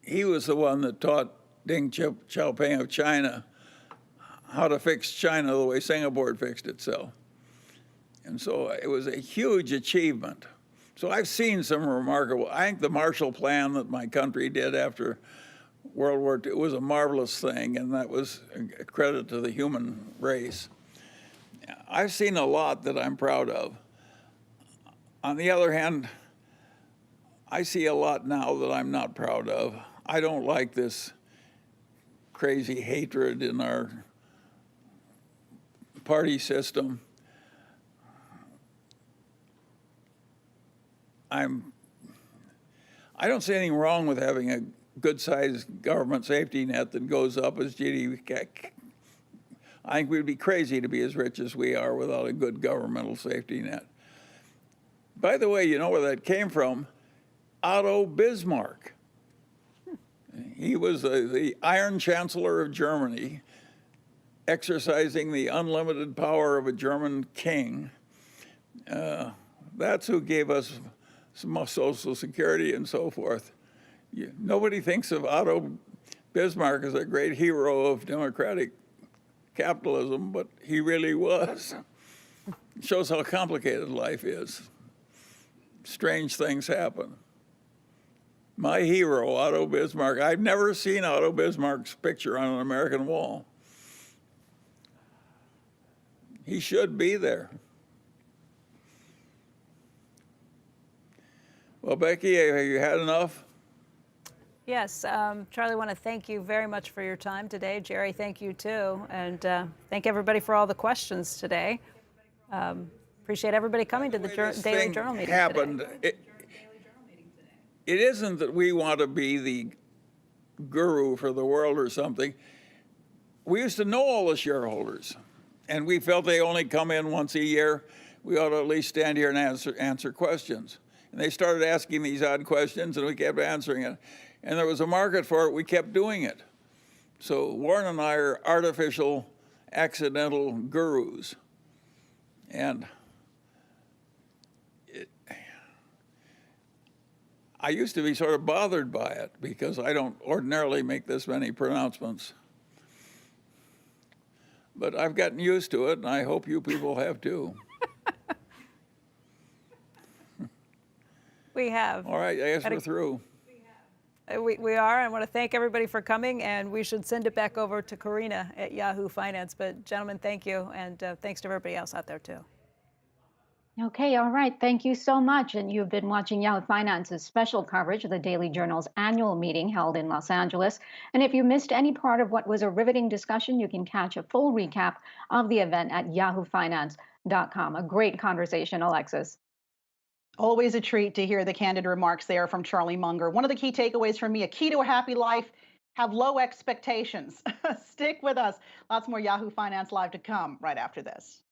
he was the one that taught Deng Xiaoping of China how to fix China the way Singapore fixed itself. And so it was a huge achievement. So I've seen some remarkable, I think the Marshall Plan that my country did after World War II was a marvelous thing, and that was a credit to the human race. I've seen a lot that I'm proud of. On the other hand, I see a lot now that I'm not proud of. I don't like this crazy hatred in our party system. I don't see anything wrong with having a good-sized government safety net that goes up as GDP. I think we'd be crazy to be as rich as we are without a good governmental safety net. By the way, you know where that came from? Otto Bismarck. He was the Iron Chancellor of Germany, exercising the unlimited power of a German king. That's who gave us some Social Security and so forth. Nobody thinks of Otto Bismarck as a great hero of democratic capitalism, but he really was. It shows how complicated life is. Strange things happen. My hero, Otto Bismarck. I've never seen Otto Bismarck's picture on an American wall. He should be there. Well, Becky, have you had enough? Yes, Charlie, I want to thank you very much for your time today. Jerry, thank you too. And thank everybody for all the questions today. Appreciate everybody coming to the Daily Journal meeting today. It isn't that we want to be the guru for the world or something. We used to know all the shareholders, and we felt they only come in once a year. We ought to at least stand here and answer questions. And they started asking these odd questions, and we kept answering it. And there was a market for it. We kept doing it. So Warren and I are artificial, accidental gurus. And I used to be sort of bothered by it because I don't ordinarily make this many pronouncements. But I've gotten used to it, and I hope you people have too. We have. All right, I guess we're through. We are. I want to thank everybody for coming, and we should send it back over to Karina at Yahoo Finance. But gentlemen, thank you, and thanks to everybody else out there too. Okay, all right. Thank you so much. And you've been watching Yahoo Finance's special coverage of the Daily Journal's annual meeting held in Los Angeles. And if you missed any part of what was a riveting discussion, you can catch a full recap of the event at yahoofinance.com. A great conversation, Alexis. Always a treat to hear the candid remarks there from Charlie Munger. One of the key takeaways from me, a key to a happy life, have low expectations. Stick with us. Lots more Yahoo Finance Live to come right after this.